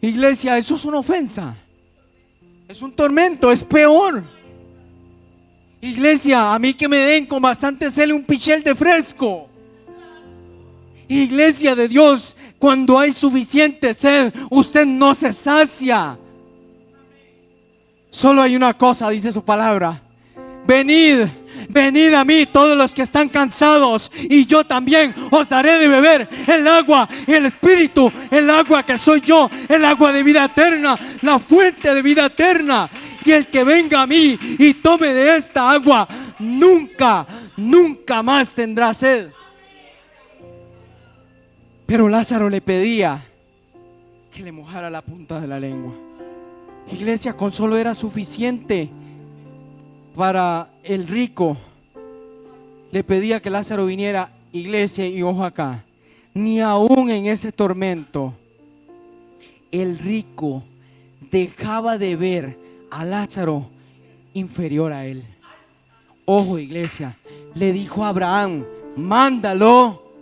Iglesia, eso es una ofensa, es un tormento, es peor. Iglesia, a mí que me den con bastante celo un pichel de fresco. Iglesia de Dios, cuando hay suficiente sed, usted no se sacia. Solo hay una cosa, dice su palabra: venid, venid a mí todos los que están cansados, y yo también os daré de beber el agua, el espíritu, el agua que soy yo, el agua de vida eterna, la fuente de vida eterna. Y el que venga a mí y tome de esta agua, nunca, nunca más tendrá sed. Pero Lázaro le pedía que le mojara la punta de la lengua. Iglesia, con solo era suficiente para el rico. Le pedía que Lázaro viniera. Iglesia, y ojo acá, ni aún en ese tormento el rico dejaba de ver a Lázaro inferior a él. Ojo, iglesia, le dijo a Abraham: mándalo,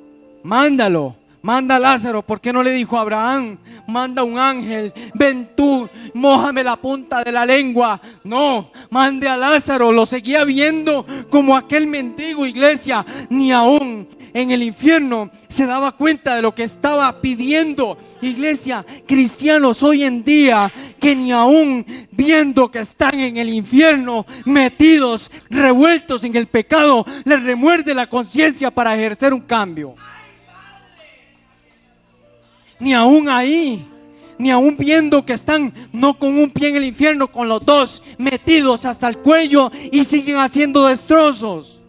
mándalo. Manda a Lázaro. ¿Por qué no le dijo a Abraham: manda un ángel, ven tú, mójame la punta de la lengua? No, mande a Lázaro. Lo seguía viendo como aquel mendigo, iglesia. Ni aún en el infierno se daba cuenta de lo que estaba pidiendo. Iglesia, cristianos hoy en día que ni aún viendo que están en el infierno, metidos, revueltos en el pecado, les remuerde la conciencia para ejercer un cambio. Ni aún ahí, ni aún viendo que están no con un pie en el infierno, con los dos metidos hasta el cuello y siguen haciendo destrozos.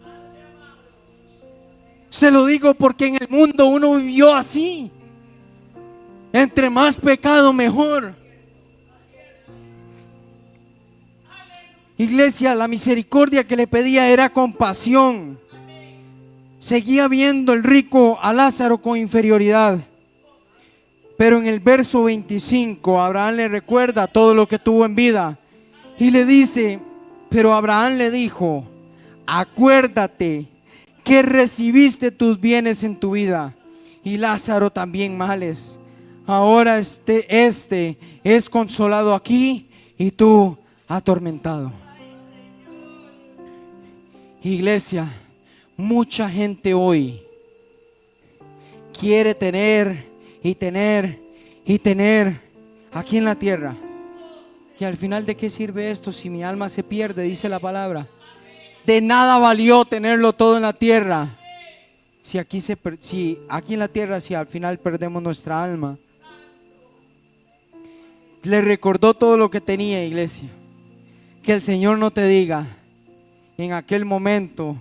Se lo digo porque en el mundo uno vivió así. Entre más pecado, mejor. Iglesia, la misericordia que le pedía era compasión. Seguía viendo el rico a Lázaro con inferioridad. Pero en el verso 25, Abraham le recuerda todo lo que tuvo en vida. Y le dice, pero Abraham le dijo: acuérdate que recibiste tus bienes en tu vida, y Lázaro también males. Ahora este es consolado aquí, y tú atormentado. Iglesia, mucha gente hoy quiere tener y tener y tener aquí en la tierra. Y al final, ¿de qué sirve esto si mi alma se pierde? Dice la palabra. De nada valió tenerlo todo en la tierra si aquí en la tierra, si al final perdemos nuestra alma. Le recordó todo lo que tenía, iglesia. Que el Señor no te diga en aquel momento,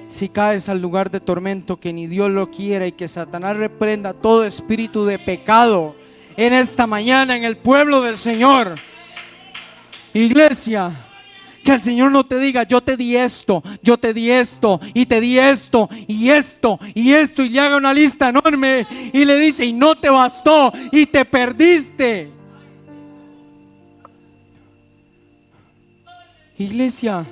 si caes al lugar de tormento, que ni Dios lo quiera, y que Satanás reprenda todo espíritu de pecado en esta mañana en el pueblo del Señor. Iglesia, que el Señor no te diga: yo te di esto, yo te di esto, y te di esto, y esto, y esto, y le haga una lista enorme y le dice: y no te bastó, y te perdiste. Iglesia,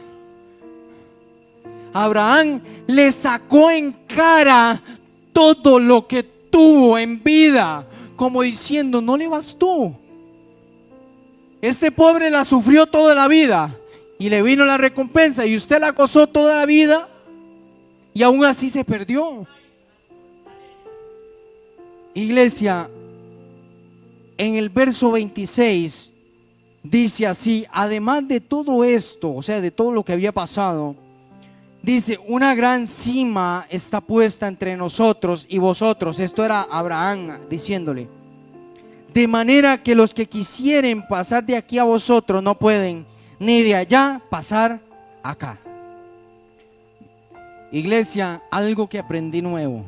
Abraham le sacó en cara todo lo que tuvo en vida, como diciendo: no le bastó. Este pobre la sufrió toda la vida y le vino la recompensa, y usted la gozó toda la vida y aún así se perdió. Iglesia, en el verso 26 dice así: además de todo esto, o sea, de todo lo que había pasado, dice: una gran cima está puesta entre nosotros y vosotros. Esto era Abraham diciéndole: de manera que los que quisieren pasar de aquí a vosotros no pueden, ni de allá pasar acá. Iglesia, algo que aprendí nuevo.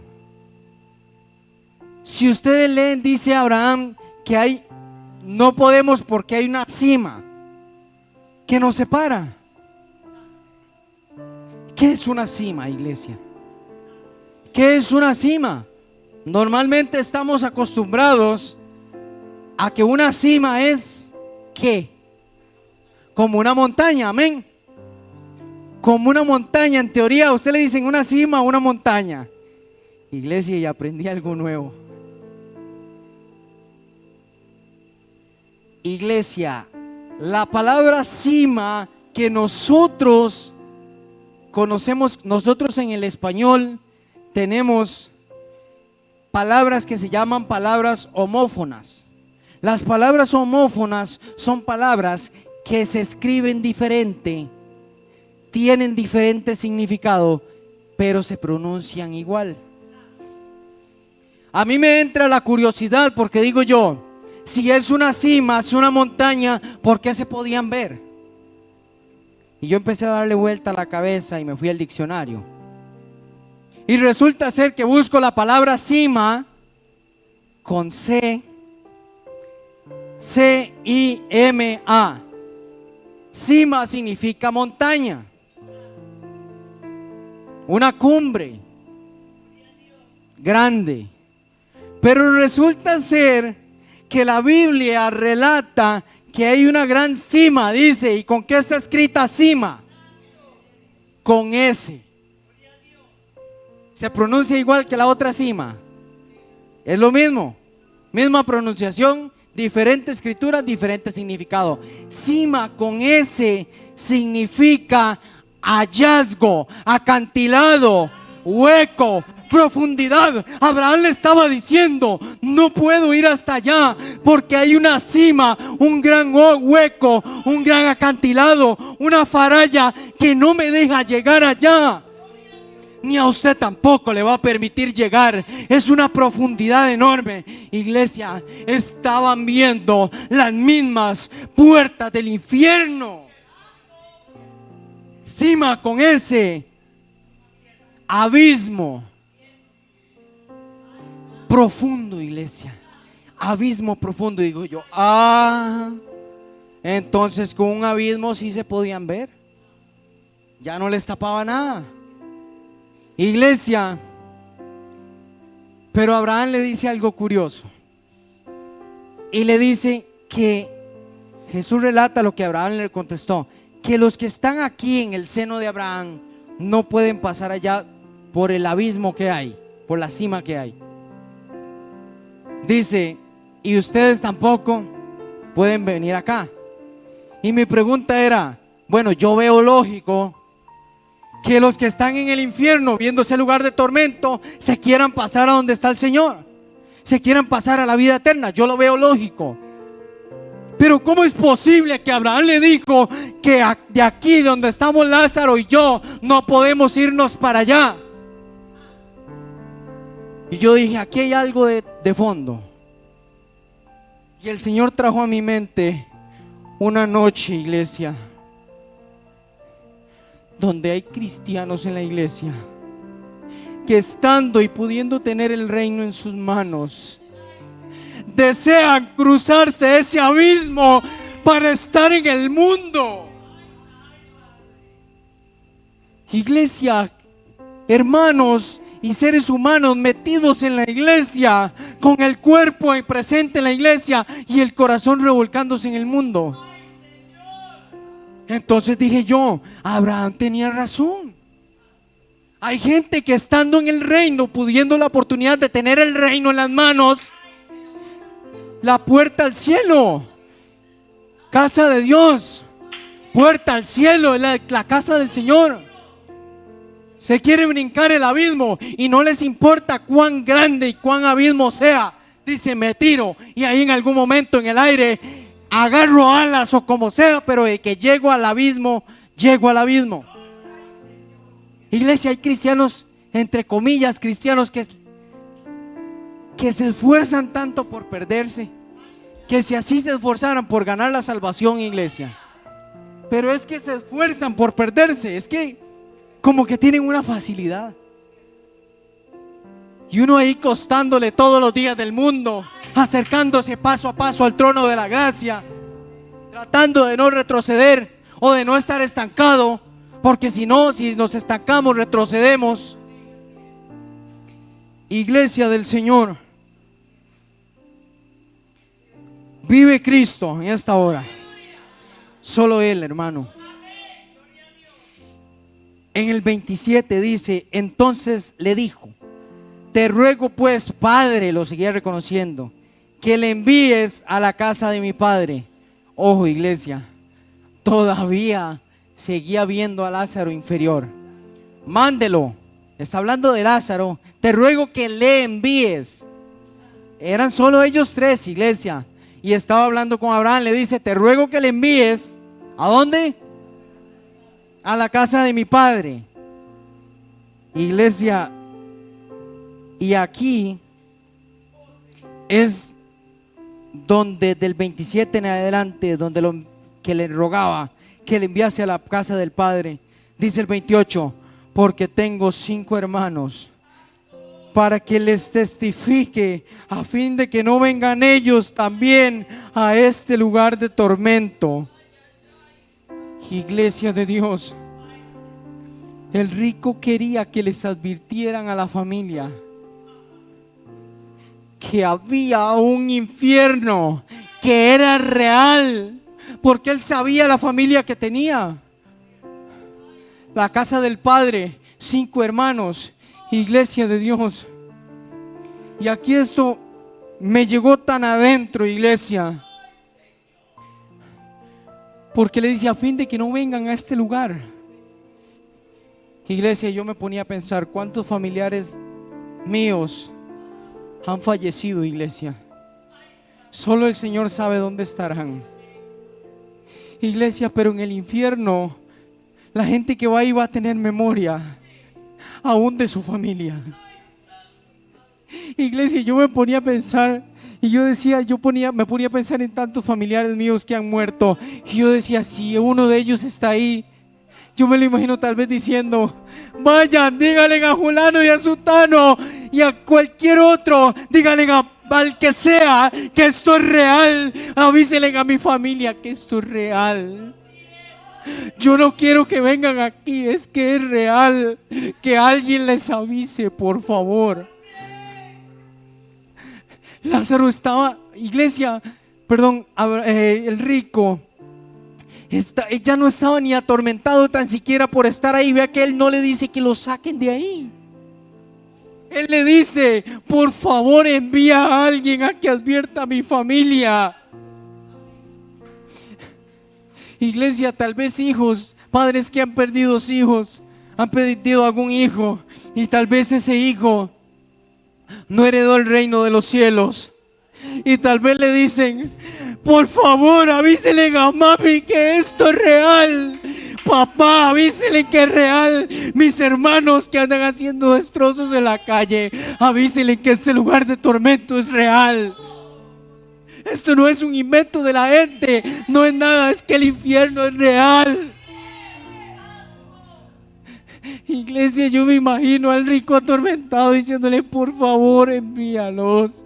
Si ustedes leen, dice Abraham que no podemos porque hay una cima que nos separa. ¿Qué es una cima, iglesia? ¿Qué es una cima? Normalmente estamos acostumbrados a que una cima es ¿qué? Como una montaña, amén. Como una montaña, en teoría, a usted le dicen una cima o una montaña. Iglesia, y aprendí algo nuevo. Iglesia, la palabra cima que nosotros conocemos, nosotros en el español tenemos palabras que se llaman palabras homófonas. Las palabras homófonas son palabras que se escriben diferente, tienen diferente significado, pero se pronuncian igual. A mí me entra la curiosidad porque digo yo, si es una cima, es una montaña, ¿por qué se podían ver? Y yo empecé a darle vuelta a la cabeza y me fui al diccionario. Y resulta ser que busco la palabra cima con C, C-I-M-A. Cima significa montaña, una cumbre grande. Pero resulta ser que la Biblia relata que hay una gran cima, dice. ¿Y con qué está escrita cima? Con S. Se pronuncia igual que la otra cima. Es lo mismo, misma pronunciación, diferente escritura, diferente significado. Cima con S significa hallazgo, acantilado, hueco, profundidad. Abraham le estaba diciendo, no puedo ir hasta allá porque hay una cima, un gran hueco, un gran acantilado, una faralla que no me deja llegar allá. Ni a usted tampoco le va a permitir llegar. Es una profundidad enorme. Iglesia, estaban viendo las mismas puertas del infierno. Cima con ese abismo profundo, iglesia. Abismo profundo. Digo yo, entonces con un abismo sí se podían ver. Ya no les tapaba nada. Iglesia, pero Abraham le dice algo curioso. Y le dice que Jesús relata lo que Abraham le contestó, que los que están aquí en el seno de Abraham no pueden pasar allá por el abismo que hay, por la cima que hay. Dice, y ustedes tampoco pueden venir acá. Y mi pregunta era, bueno, yo veo lógico que los que están en el infierno viendo ese lugar de tormento se quieran pasar a donde está el Señor, se quieran pasar a la vida eterna. Yo lo veo lógico. Pero ¿cómo es posible que Abraham le dijo que de aquí donde estamos Lázaro y yo no podemos irnos para allá? Y yo dije, aquí hay algo de fondo. Y el Señor trajo a mi mente una noche, iglesia, donde hay cristianos en la iglesia que estando y pudiendo tener el reino en sus manos, desean cruzarse ese abismo para estar en el mundo. Iglesia, hermanos y seres humanos metidos en la iglesia, con el cuerpo presente en la iglesia y el corazón revolcándose en el mundo. Entonces dije yo, Abraham tenía razón. Hay gente que estando en el reino, pudiendo la oportunidad de tener el reino en las manos, la puerta al cielo, casa de Dios, puerta al cielo, la casa del Señor, se quiere brincar el abismo y no les importa cuán grande y cuán abismo sea. Dice, me tiro y ahí en algún momento en el aire agarro alas o como sea, pero de que llego al abismo, llego al abismo. Iglesia, hay cristianos, entre comillas, cristianos que se esfuerzan tanto por perderse, que si así se esforzaran por ganar la salvación, iglesia, pero es que se esfuerzan por perderse, es que como que tienen una facilidad. Y uno ahí costándole todos los días del mundo, acercándose paso a paso al trono de la gracia, tratando de no retroceder o de no estar estancado, porque si no, si nos estancamos, retrocedemos. Iglesia del Señor, vive Cristo en esta hora, solo Él, hermano. En el 27 dice, entonces le dijo, te ruego pues, Padre, lo seguía reconociendo, que le envíes a la casa de mi padre. Ojo, iglesia, todavía seguía viendo a Lázaro inferior. mándelo. Está hablando de Lázaro. Te ruego que le envíes. Eran solo ellos tres, iglesia. Y estaba hablando con Abraham. Le dice, te ruego que le envíes. ¿A dónde? A la casa de mi padre. Iglesia. Y aquí es donde del 27 en adelante, donde que le rogaba que le enviase a la casa del padre. Dice el 28, porque tengo 5 hermanos, para que les testifique, a fin de que no vengan ellos también a este lugar de tormento. Iglesia de Dios, el rico quería que les advirtieran a la familia que había un infierno que era real, porque él sabía la familia que tenía. La casa del padre, 5 hermanos, iglesia de Dios. Y aquí esto me llegó tan adentro, iglesia, porque le dice, a fin de que no vengan a este lugar. Iglesia, yo me ponía a pensar, ¿cuántos familiares míos han fallecido, iglesia? Solo el Señor sabe dónde estarán. Iglesia, pero en el infierno la gente que va ahí va a tener memoria aún de su familia. Iglesia, yo me ponía a pensar y yo decía, me ponía a pensar en tantos familiares míos que han muerto, y yo decía, si uno de ellos está ahí, yo me lo imagino tal vez diciendo, vayan, díganle a Julano y a Sutano y a cualquier otro, díganle al que sea que esto es real, avísenle a mi familia que esto es real. Yo no quiero que vengan aquí, es que es real, que alguien les avise, por favor. Lázaro estaba, iglesia, perdón, el rico ya no estaba ni atormentado tan siquiera por estar ahí. Vea que él no le dice que lo saquen de ahí. Él le dice, por favor envía a alguien a que advierta a mi familia. Iglesia, tal vez hijos, padres que han perdido hijos, han perdido algún hijo, y tal vez ese hijo no heredó el reino de los cielos, y tal vez le dicen, por favor avísele a mami que esto es real. Papá, avísele que es real. Mis hermanos que andan haciendo destrozos en la calle, avísele que este lugar de tormento es real. Esto no es un invento de la gente, no es nada, es que el infierno es real. Iglesia, yo me imagino al rico atormentado diciéndole, por favor envíalos.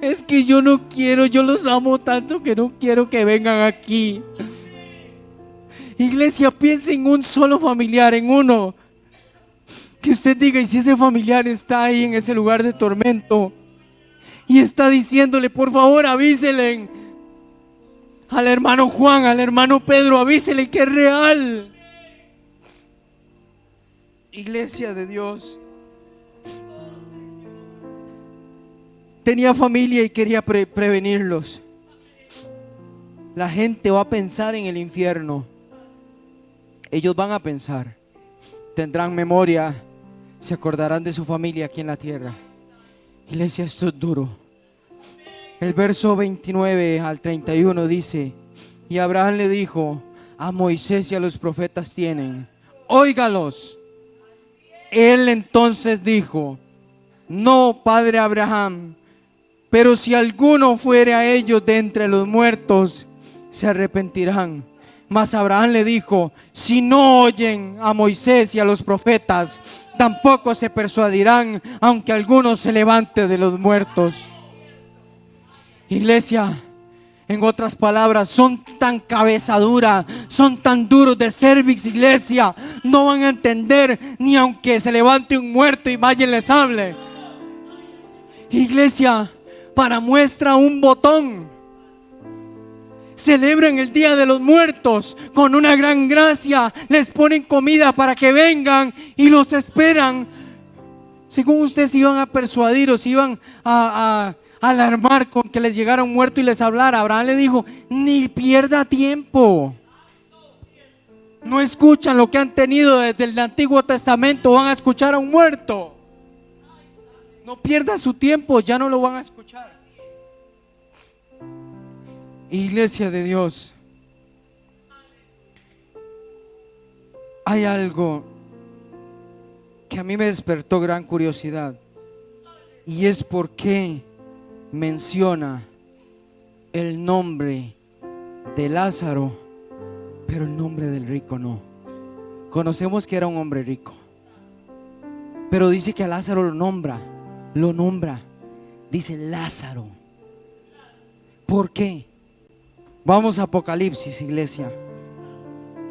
Es que yo no quiero, yo los amo tanto que no quiero que vengan aquí. Iglesia, piense en un solo familiar, en uno que usted diga, y si ese familiar está ahí en ese lugar de tormento y está diciéndole, por favor avísele al hermano Juan, al hermano Pedro, avísele que es real. Iglesia de Dios, tenía familia y quería prevenirlos. La gente va a pensar en el infierno. Ellos van a pensar, tendrán memoria, se acordarán de su familia aquí en la tierra. Iglesia, esto es duro. El verso 29 al 31 dice, y Abraham le dijo, a Moisés y a los profetas tienen, óigalos. Él entonces dijo, no, padre Abraham, pero si alguno fuere a ellos de entre los muertos, se arrepentirán. Mas Abraham le dijo, si no oyen a Moisés y a los profetas, tampoco se persuadirán, aunque alguno se levante de los muertos. Iglesia, en otras palabras, son tan cabeza dura, son tan duros de cervix, iglesia, no van a entender ni aunque se levante un muerto y vaya y les hable. Iglesia, para muestra un botón, celebran el Día de los Muertos con una gran gracia, les ponen comida para que vengan y los esperan. Según ustedes se iban a persuadir o se iban a alarmar con que les llegara un muerto y les hablara, Abraham le dijo, ni pierda tiempo. No escuchan lo que han tenido desde el Antiguo Testamento, van a escuchar a un muerto. No pierdan su tiempo, ya no lo van a escuchar. Iglesia de Dios, hay algo que a mí me despertó gran curiosidad, y es por qué menciona el nombre de Lázaro, pero el nombre del rico no. Conocemos que era un hombre rico, pero dice que a Lázaro lo nombra, dice Lázaro. ¿Por qué? Vamos a Apocalipsis, iglesia.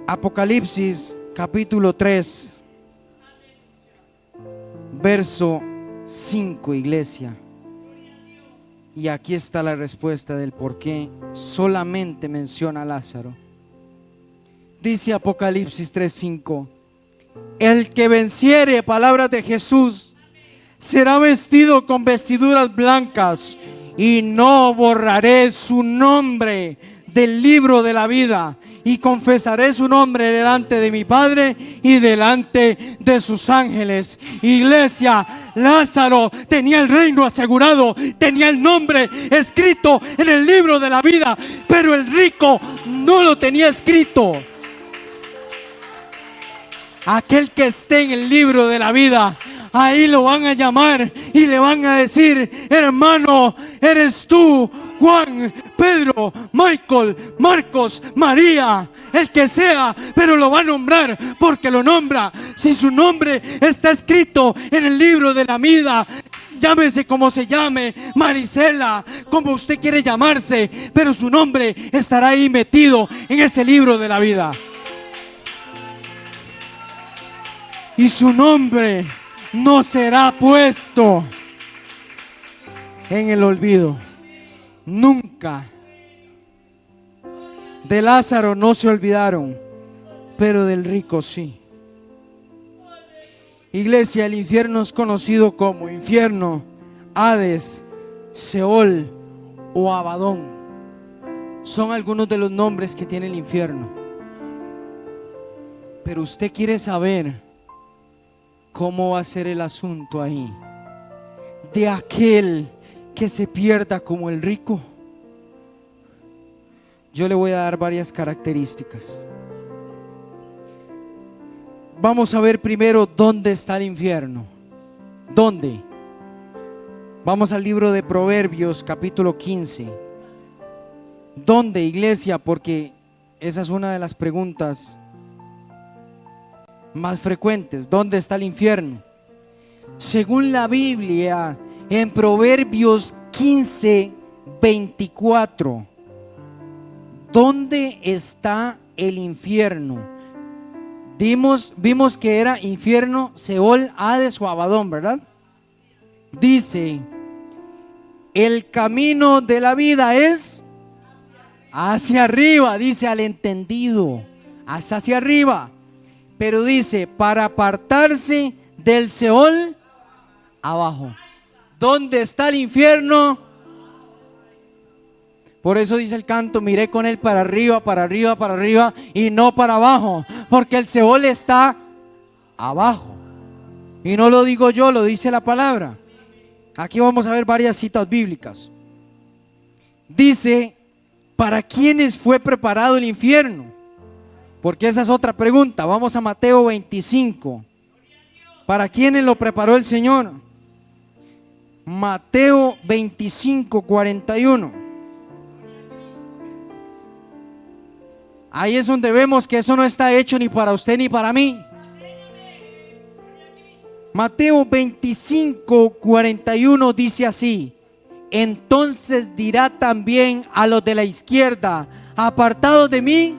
Apocalipsis capítulo 3, verso 5, iglesia. Y aquí está la respuesta del por qué solamente menciona a Lázaro. Dice Apocalipsis 3:5: el que venciere, palabras de Jesús, será vestido con vestiduras blancas, y no borraré su nombre del libro de la vida, y confesaré su nombre delante de mi Padre y delante de sus ángeles. Iglesia, Lázaro tenía el reino asegurado, tenía el nombre escrito en el libro de la vida, pero el rico no lo tenía escrito. Aquel que esté en el libro de la vida, ahí lo van a llamar y le van a decir: hermano, eres tú, Juan, Pedro, Michael, Marcos, María, el que sea, pero lo va a nombrar porque lo nombra. Si su nombre está escrito en el libro de la vida, llámese como se llame, Marisela, como usted quiere llamarse, pero su nombre estará ahí metido en ese libro de la vida. Y su nombre no será puesto en el olvido. Nunca. De Lázaro no se olvidaron, pero del rico sí. Iglesia, el infierno es conocido como infierno, Hades, Seol o Abadón. Son algunos de los nombres que tiene el infierno. Pero usted quiere saber cómo va a ser el asunto ahí, de aquel que se pierda como el rico. Yo le voy a dar varias características. Vamos a ver primero dónde está el infierno. ¿Dónde? Vamos al libro de Proverbios capítulo 15. ¿Dónde, iglesia? Porque esa es una de las preguntas más frecuentes. ¿Dónde está el infierno? Según la Biblia, en Proverbios 15:24, ¿dónde está el infierno? Vimos que era infierno, Seol, Hades o Abadón, ¿verdad? Dice: el camino de la vida es hacia arriba, dice al entendido, hacia arriba. Pero dice, para apartarse del Seol, abajo. ¿Dónde está el infierno? Por eso dice el canto: miré con él para arriba, para arriba, para arriba, y no para abajo, porque el Seol está abajo. Y no lo digo yo, lo dice la palabra. Aquí vamos a ver varias citas bíblicas. Dice: ¿para quiénes fue preparado el infierno? Porque esa es otra pregunta. Vamos a Mateo 25. ¿Para quiénes lo preparó el Señor? Mateo 25:41. Ahí es donde vemos que eso no está hecho ni para usted ni para mí. Mateo 25:41 dice así: entonces dirá también a los de la izquierda: apartados de mí,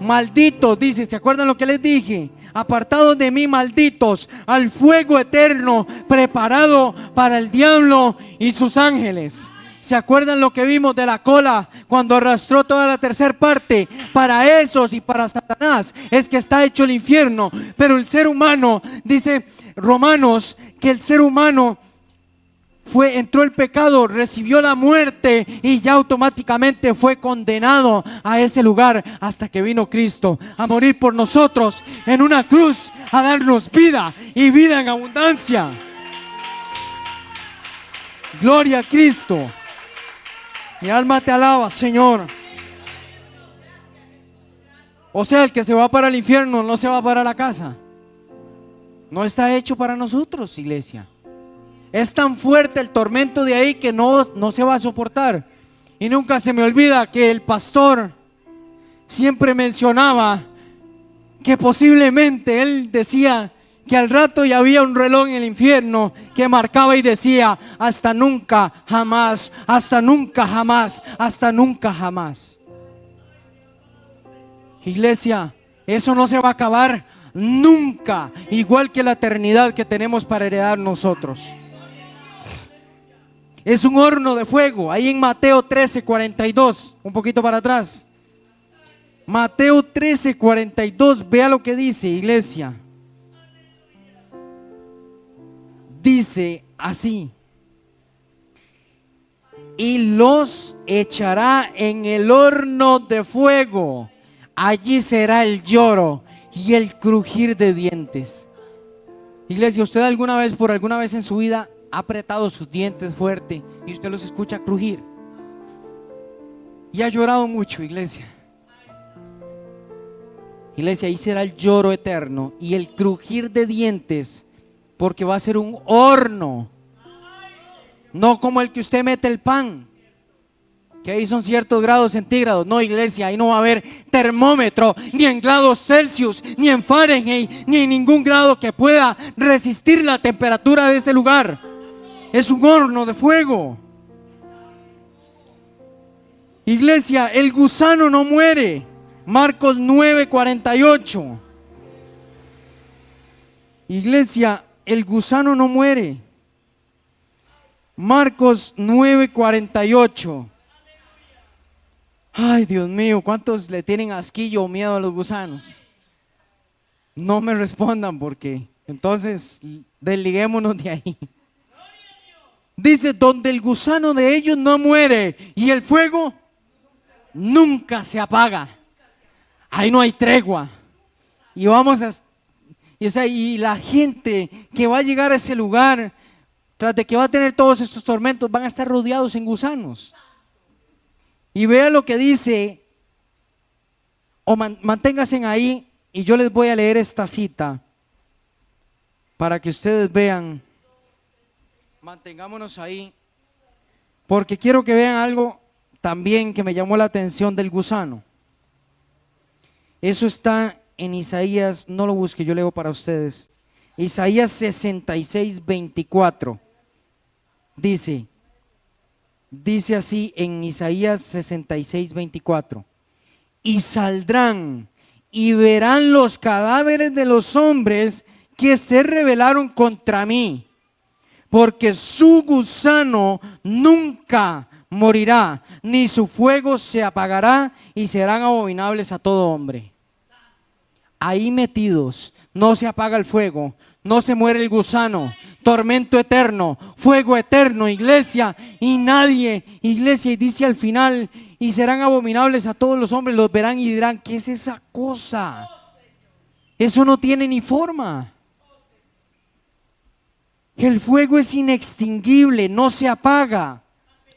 malditos. Dice, ¿se acuerdan lo que les dije? Apartados de mí, malditos, al fuego eterno preparado para el diablo y sus ángeles. ¿Se acuerdan lo que vimos de la cola cuando arrastró toda la tercera parte? Para esos y para Satanás es que está hecho el infierno. Pero el ser humano, dice Romanos, que el ser humano entró el pecado, recibió la muerte y ya automáticamente fue condenado a ese lugar hasta que vino Cristo a morir por nosotros en una cruz, a darnos vida y vida en abundancia. Gloria a Cristo. Mi alma te alaba, Señor. O sea, el que se va para el infierno no se va para la casa. No está hecho para nosotros, iglesia. Es tan fuerte el tormento de ahí que no se va a soportar. Y nunca se me olvida que el pastor siempre mencionaba que posiblemente él decía que al rato ya había un reloj en el infierno que marcaba y decía: hasta nunca, jamás, hasta nunca, jamás, hasta nunca, jamás. Iglesia, eso no se va a acabar nunca, igual que la eternidad que tenemos para heredar nosotros. Es un horno de fuego. Ahí en Mateo 13:42, un poquito para atrás. Mateo 13:42, vea lo que dice, iglesia. Dice así: y los echará en el horno de fuego. Allí será el lloro y el crujir de dientes. Iglesia, ¿usted alguna vez en su vida ha apretado sus dientes fuerte y usted los escucha crujir? Y ha llorado mucho, iglesia. Iglesia, ahí será el lloro eterno y el crujir de dientes, porque va a ser un horno, no como el que usted mete el pan, que ahí son ciertos grados centígrados. No, iglesia, ahí no va a haber termómetro, ni en grados Celsius, ni en Fahrenheit, ni en ningún grado que pueda resistir la temperatura de ese lugar. Es un horno de fuego. Iglesia, el gusano no muere. Marcos 9:48. Iglesia, el gusano no muere. Marcos 9:48. Ay, Dios mío, ¿cuántos le tienen asquillo o miedo a los gusanos? No me respondan, porque entonces desliguémonos de ahí. Dice: donde el gusano de ellos no muere y el fuego nunca se apaga. Ahí no hay tregua. Y y la gente que va a llegar a ese lugar, tras de que va a tener todos estos tormentos, van a estar rodeados en gusanos. Y vea lo que dice, o manténganse ahí, y yo les voy a leer esta cita para que ustedes vean. Mantengámonos ahí, porque quiero que vean algo también que me llamó la atención del gusano. Eso está en Isaías, no lo busque, yo leo para ustedes. Isaías 66:24. Dice así en Isaías 66:24: y saldrán y verán los cadáveres de los hombres que se rebelaron contra mí, porque su gusano nunca morirá, ni su fuego se apagará, y serán abominables a todo hombre. Ahí metidos, no se apaga el fuego, no se muere el gusano. Tormento eterno, fuego eterno, iglesia. Y nadie, iglesia, y dice al final: y serán abominables a todos los hombres, los verán y dirán: ¿qué es esa cosa? Eso no tiene ni forma. El fuego es inextinguible, no se apaga.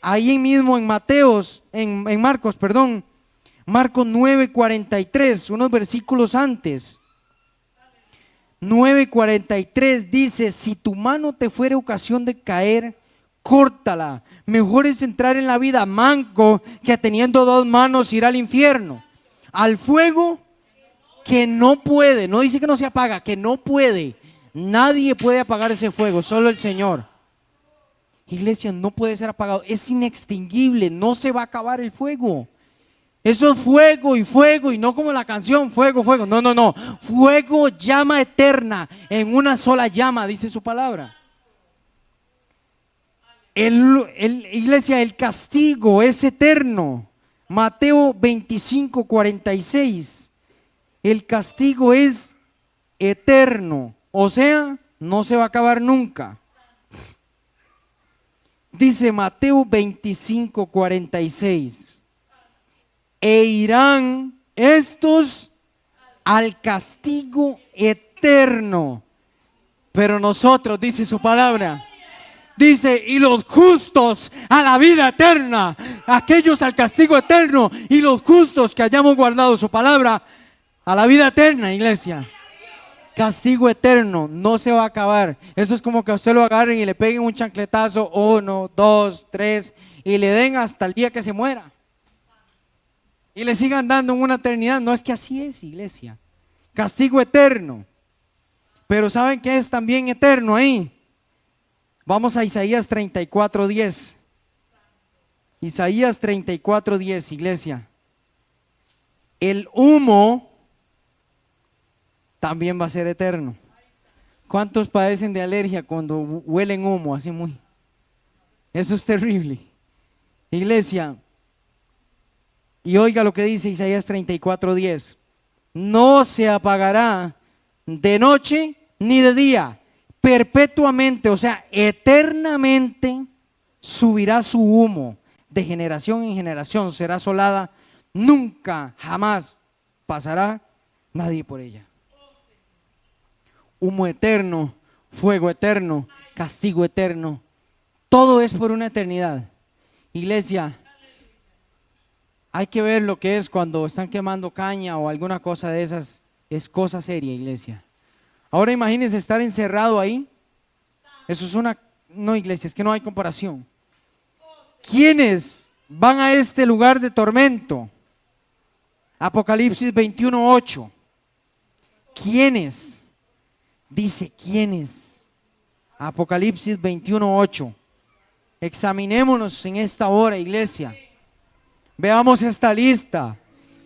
Ahí mismo en Marcos 9:43, unos versículos antes. 9:43 dice: si tu mano te fuere ocasión de caer, córtala. Mejor es entrar en la vida manco que teniendo dos manos ir al infierno, al fuego que no puede, no dice que no se apaga, que no puede. Nadie puede apagar ese fuego, solo el Señor. Iglesia, no puede ser apagado, es inextinguible, no se va a acabar el fuego. Eso es fuego, y no como la canción, fuego, fuego. No. Fuego, llama eterna, en una sola llama, dice su palabra. Iglesia, el castigo es eterno. Mateo 25:46. El castigo es eterno, o sea, no se va a acabar nunca. Dice Mateo 25:46. E irán estos al castigo eterno. Pero nosotros, dice su palabra, dice, y los justos a la vida eterna. Aquellos al castigo eterno y los justos que hayamos guardado su palabra a la vida eterna, iglesia. Castigo eterno, no se va a acabar. Eso es como que a usted lo agarren y le peguen un chancletazo, 1, 2, 3, y le den hasta el día que se muera. Y le sigan dando en una eternidad. No, es que así es, iglesia. Castigo eterno. Pero ¿saben qué es también eterno ahí? Vamos a Isaías 34:10. Isaías 34:10, iglesia. El humo también va a ser eterno. ¿Cuántos padecen de alergia cuando huelen humo así muy? Eso es terrible. Iglesia, y oiga lo que dice Isaías 34:10. No se apagará de noche ni de día, perpetuamente, o sea, eternamente subirá su humo, de generación en generación será asolada, nunca, jamás pasará nadie por ella. Humo eterno, fuego eterno, castigo eterno, todo es por una eternidad. Iglesia, hay que ver lo que es cuando están quemando caña o alguna cosa de esas, es cosa seria, iglesia. Ahora imagínense estar encerrado ahí. Eso es no, iglesia, es que no hay comparación. ¿Quiénes van a este lugar de tormento? Apocalipsis 21:8. ¿Quiénes? Dice, ¿quiénes? Apocalipsis 21:8. Examinémonos en esta hora, iglesia. Veamos esta lista.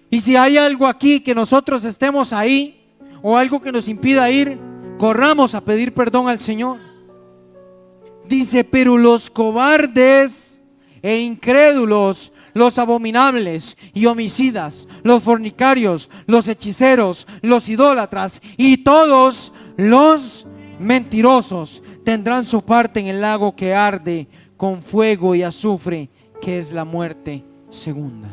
Y si hay algo aquí que nosotros estemos ahí, o algo que nos impida ir, corramos a pedir perdón al Señor. Dice, pero los cobardes e incrédulos, los abominables y homicidas, los fornicarios, los hechiceros, los idólatras y todos los mentirosos tendrán su parte en el lago que arde con fuego y azufre, que es la muerte segunda.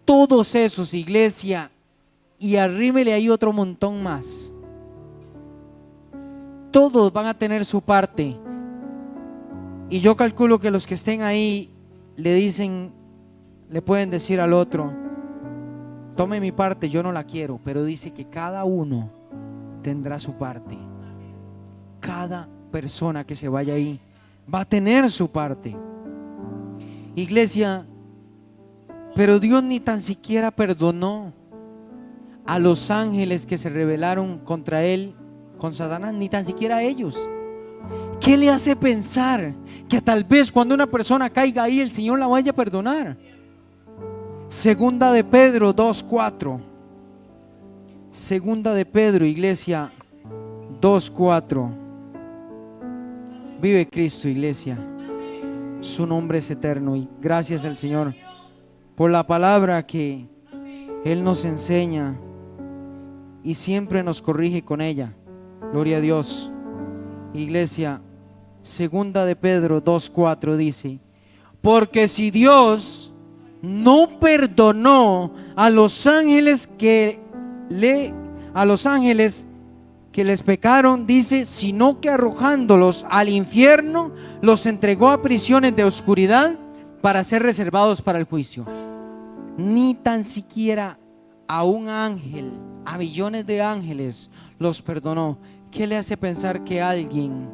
Todos esos, iglesia, y arrímele ahí otro montón más. Todos van a tener su parte. Y yo calculo que los que estén ahí le pueden decir al otro, tome mi parte, yo no la quiero, pero dice que cada uno tendrá su parte. Cada persona que se vaya ahí va a tener su parte. Iglesia, pero Dios ni tan siquiera perdonó a los ángeles que se rebelaron contra él, con Satanás, ni tan siquiera a ellos. ¿Qué le hace pensar que tal vez cuando una persona caiga ahí el Señor la vaya a perdonar? Segunda de Pedro 2:4. Segunda de Pedro, iglesia, 2:4. Vive Cristo, iglesia. Su nombre es eterno y gracias al Señor por la palabra que Él nos enseña y siempre nos corrige con ella. Gloria a Dios. Iglesia, segunda de Pedro 2:4 dice, porque si Dios no perdonó a los ángeles que les pecaron, dice, sino que arrojándolos al infierno, los entregó a prisiones de oscuridad para ser reservados para el juicio. Ni tan siquiera a un ángel, a millones de ángeles los perdonó. ¿Qué le hace pensar que alguien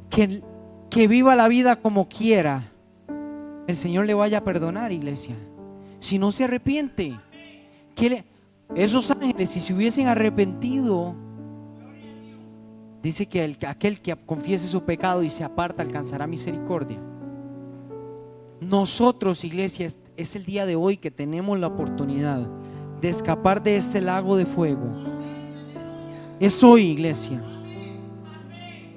que viva la vida como quiera, el Señor le vaya a perdonar, iglesia? Si no se arrepiente, esos ángeles, si se hubiesen arrepentido, dice que aquel que confiese su pecado y se aparta alcanzará misericordia. Nosotros, iglesia, es el día de hoy que tenemos la oportunidad de escapar de este lago de fuego. Es hoy, iglesia.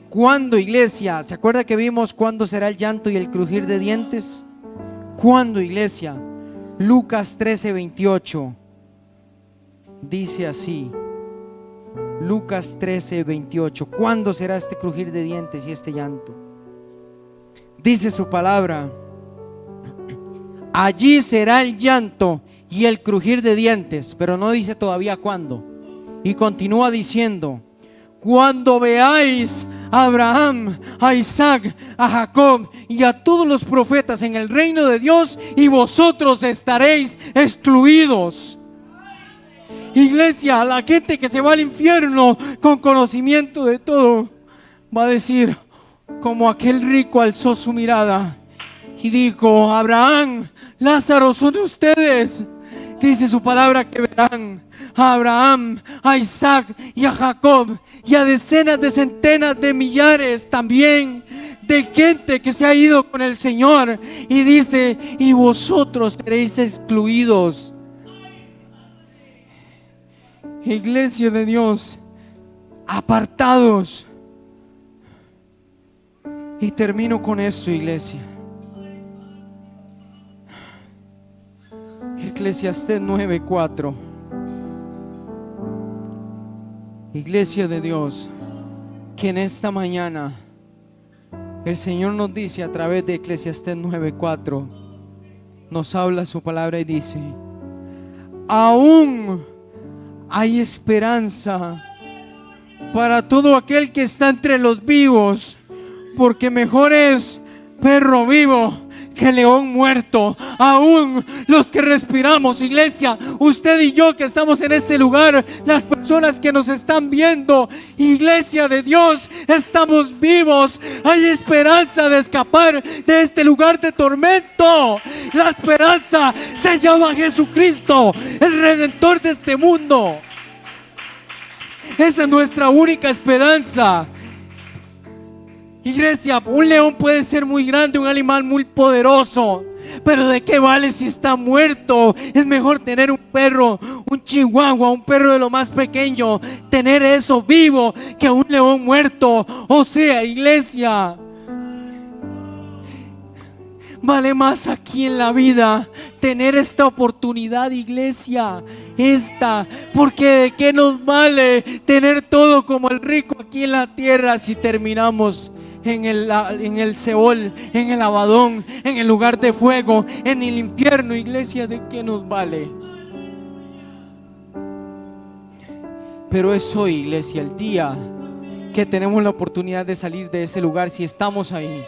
¿Cuándo, iglesia? ¿Se acuerda que vimos cuándo será el llanto y el crujir de dientes? ¿Cuándo, iglesia? Lucas 13:28 dice así. Lucas 13:28. ¿Cuándo será este crujir de dientes y este llanto? Dice su palabra: allí será el llanto y el crujir de dientes, pero no dice todavía cuándo. Y continúa diciendo: cuando veáis a Abraham, a Isaac, a Jacob y a todos los profetas en el reino de Dios, y vosotros estaréis excluidos. Iglesia, la gente que se va al infierno con conocimiento de todo va a decir, como aquel rico alzó su mirada y dijo: Abraham, Lázaro, son ustedes. Dice su palabra que verán a Abraham, a Isaac y a Jacob, y a decenas de centenas de millares también de gente que se ha ido con el Señor. Y dice: y vosotros seréis excluidos. Iglesia de Dios, apartados. Y termino con esto, iglesia. Eclesiastés 9:4. Iglesia de Dios, que en esta mañana el Señor nos dice a través de Eclesiastés 9:4, nos habla su palabra y dice: aún hay esperanza para todo aquel que está entre los vivos, porque mejor es perro vivo que león muerto. Aún los que respiramos, iglesia, usted y yo que estamos en este lugar, las personas que nos están viendo, iglesia de Dios, estamos vivos. Hay esperanza de escapar de este lugar de tormento. La esperanza se llama Jesucristo, el Redentor de este mundo. Esa es nuestra única esperanza. Iglesia, un león puede ser muy grande, un animal muy poderoso, pero ¿de qué vale si está muerto? Es mejor tener un perro, un chihuahua, un perro de lo más pequeño, tener eso vivo que un león muerto. O sea, iglesia, vale más aquí en la vida tener esta oportunidad, iglesia, porque ¿de qué nos vale tener todo como el rico aquí en la tierra si terminamos en el Seol, en el Abadón, en el lugar de fuego, en el infierno? Iglesia, ¿de qué nos vale? Pero es hoy, iglesia, el día que tenemos la oportunidad de salir de ese lugar, si estamos ahí.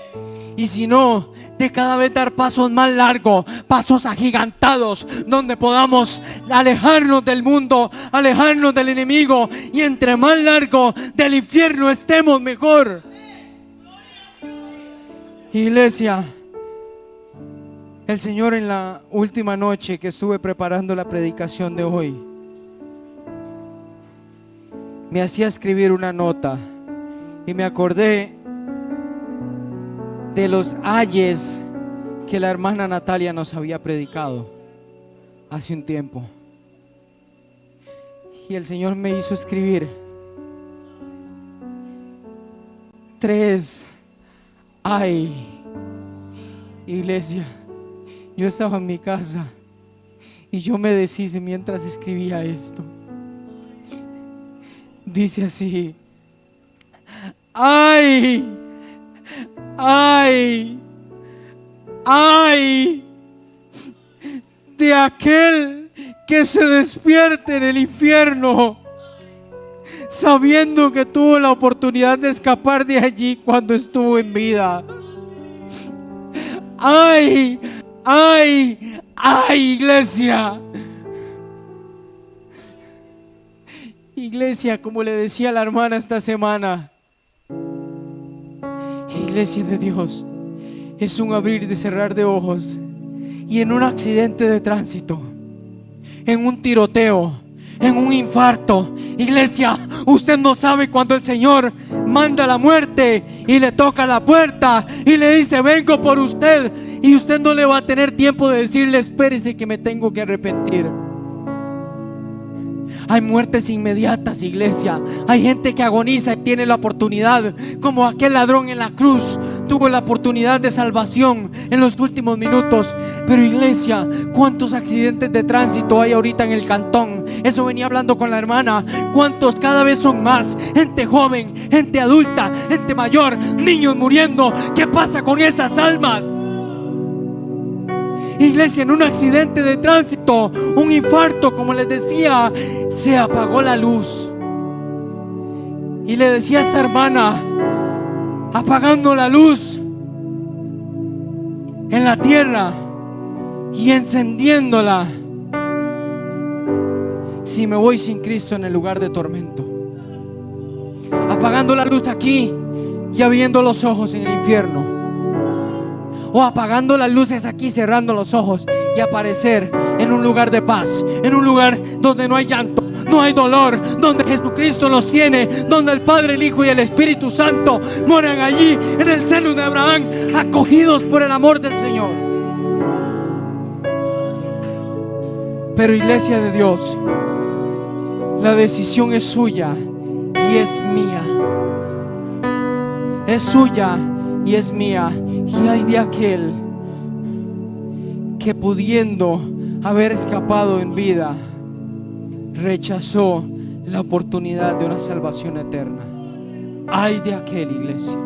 Y si no, de cada vez dar pasos más largos, pasos agigantados, donde podamos alejarnos del mundo, alejarnos del enemigo, y entre más largo del infierno estemos, mejor. Iglesia, el Señor, en la última noche que estuve preparando la predicación de hoy, me hacía escribir una nota y me acordé de los ayes que la hermana Natalia nos había predicado hace un tiempo. Y el Señor me hizo escribir 3 ay. Iglesia, yo estaba en mi casa y yo me deshice mientras escribía esto. Dice así: ay, ay, ay de aquel que se despierte en el infierno sabiendo que tuvo la oportunidad de escapar de allí cuando estuvo en vida. Ay, ay, ay, iglesia. Iglesia, como le decía la hermana esta semana, iglesia de Dios, es un abrir y cerrar de ojos. Y en un accidente de tránsito, en un tiroteo, en un infarto, iglesia, usted no sabe cuando el Señor manda la muerte y le toca la puerta y le dice: vengo por usted, y usted no le va a tener tiempo de decirle: espérese que me tengo que arrepentir. Hay muertes inmediatas, iglesia. Hay gente que agoniza y tiene la oportunidad, como aquel ladrón en la cruz tuvo la oportunidad de salvación en los últimos minutos. Pero iglesia, ¿cuántos accidentes de tránsito hay ahorita en el cantón? Eso venía hablando con la hermana. ¿Cuántos? Cada vez son más. Gente joven, gente adulta, gente mayor, niños muriendo. ¿Qué pasa con esas almas? Iglesia, en un accidente de tránsito, un infarto, como les decía, se apagó la luz. Y le decía a esta hermana, apagando la luz en la tierra y encendiéndola, si me voy sin Cristo en el lugar de tormento, apagando la luz aquí y abriendo los ojos en el infierno, o apagando las luces aquí, cerrando los ojos y aparecer en un lugar de paz, en un lugar donde no hay llanto, no hay dolor, donde Jesucristo los tiene, donde el Padre, el Hijo y el Espíritu Santo moran allí en el seno de Abraham, acogidos por el amor del Señor. Pero iglesia de Dios, la decisión es suya y es mía. Es suya y es mía. Y hay de aquel que, pudiendo haber escapado en vida, rechazó la oportunidad de una salvación eterna. Ay de aquel, iglesia.